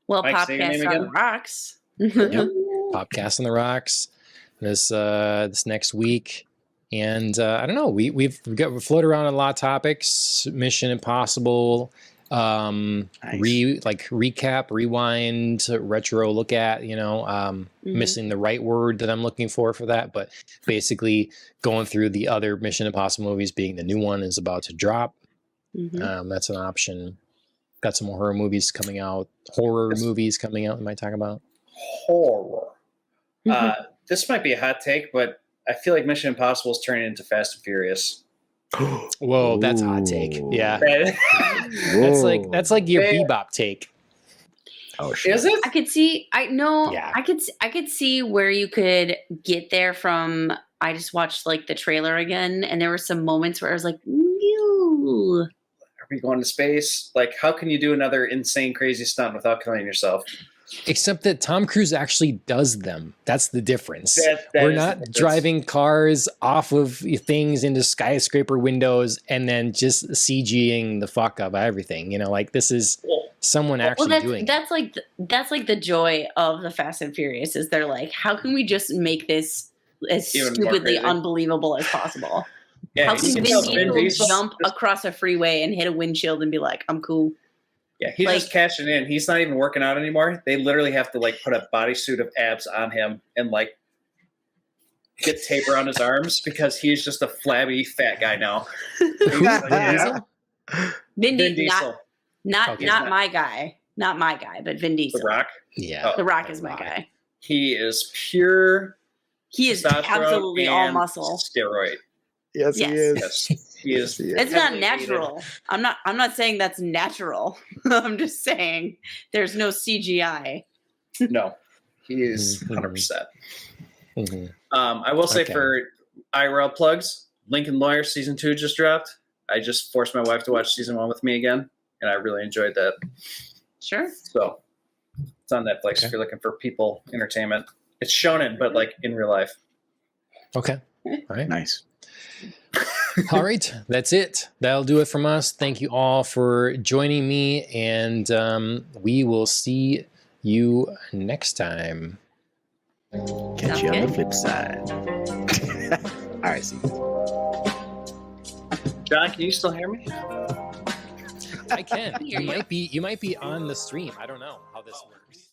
Well, Mike, say your podcast name on again. the rocks. Podcast on the Rocks this next week. And I don't know, we've floated around a lot of topics, Mission Impossible, recap, rewind, retro look at, missing the right word that I'm looking for that, but basically going through the other Mission Impossible movies, being the new one is about to drop. That's an option. Got some horror movies coming out. We might talk about Horror. This might be a hot take, but I feel like Mission Impossible is turning into Fast and Furious. Whoa, that's a hot take. Yeah. That's like your Bebop take. Oh shit. Is it? I could see. I could see where you could get there from. I just watched like the trailer again, and there were some moments where I was like, "Ew." Are we going to space? Like, how can you do another insane, crazy stunt without killing yourself? Except that Tom Cruise actually does them. That's the difference. That We're is not the difference. driving cars off of things into skyscraper windows and then just CGing the fuck up everything. This is someone actually doing it. That's like the joy of the Fast and Furious is they're like, how can we just make this as Even more stupidly crazy. unbelievable as possible? Yeah, How can Vin Vin Diesel Diesel jump across a freeway and hit a windshield and be like, I'm cool? Yeah, he's just cashing in. He's not even working out anymore. They literally have to put a bodysuit of abs on him and get tape around his arms because he's just a flabby fat guy now. Vin Diesel. Diesel. Not my guy. Not my guy, but Vin Diesel. The Rock. Yeah. The Rock is my guy. He is pure. He is testosterone absolutely all and muscle. Steroid. Yes, he is. Yes, he is. It's not natural. I'm not saying that's natural. I'm just saying there's no CGI. No, he is 100%. Mm-hmm. I will say for IRL plugs, Lincoln Lawyer season 2 just dropped. I just forced my wife to watch season 1 with me again, and I really enjoyed that. Sure. So it's on Netflix if you're looking for people entertainment. It's shonen, but in real life. Okay. All right. Nice. All right. That's it. That'll do it from us. Thank you all for joining me, and we will see you next time. Catch you on the flip side. All right, see. John, can you still hear me? I can. You might be on the stream. I don't know how this works.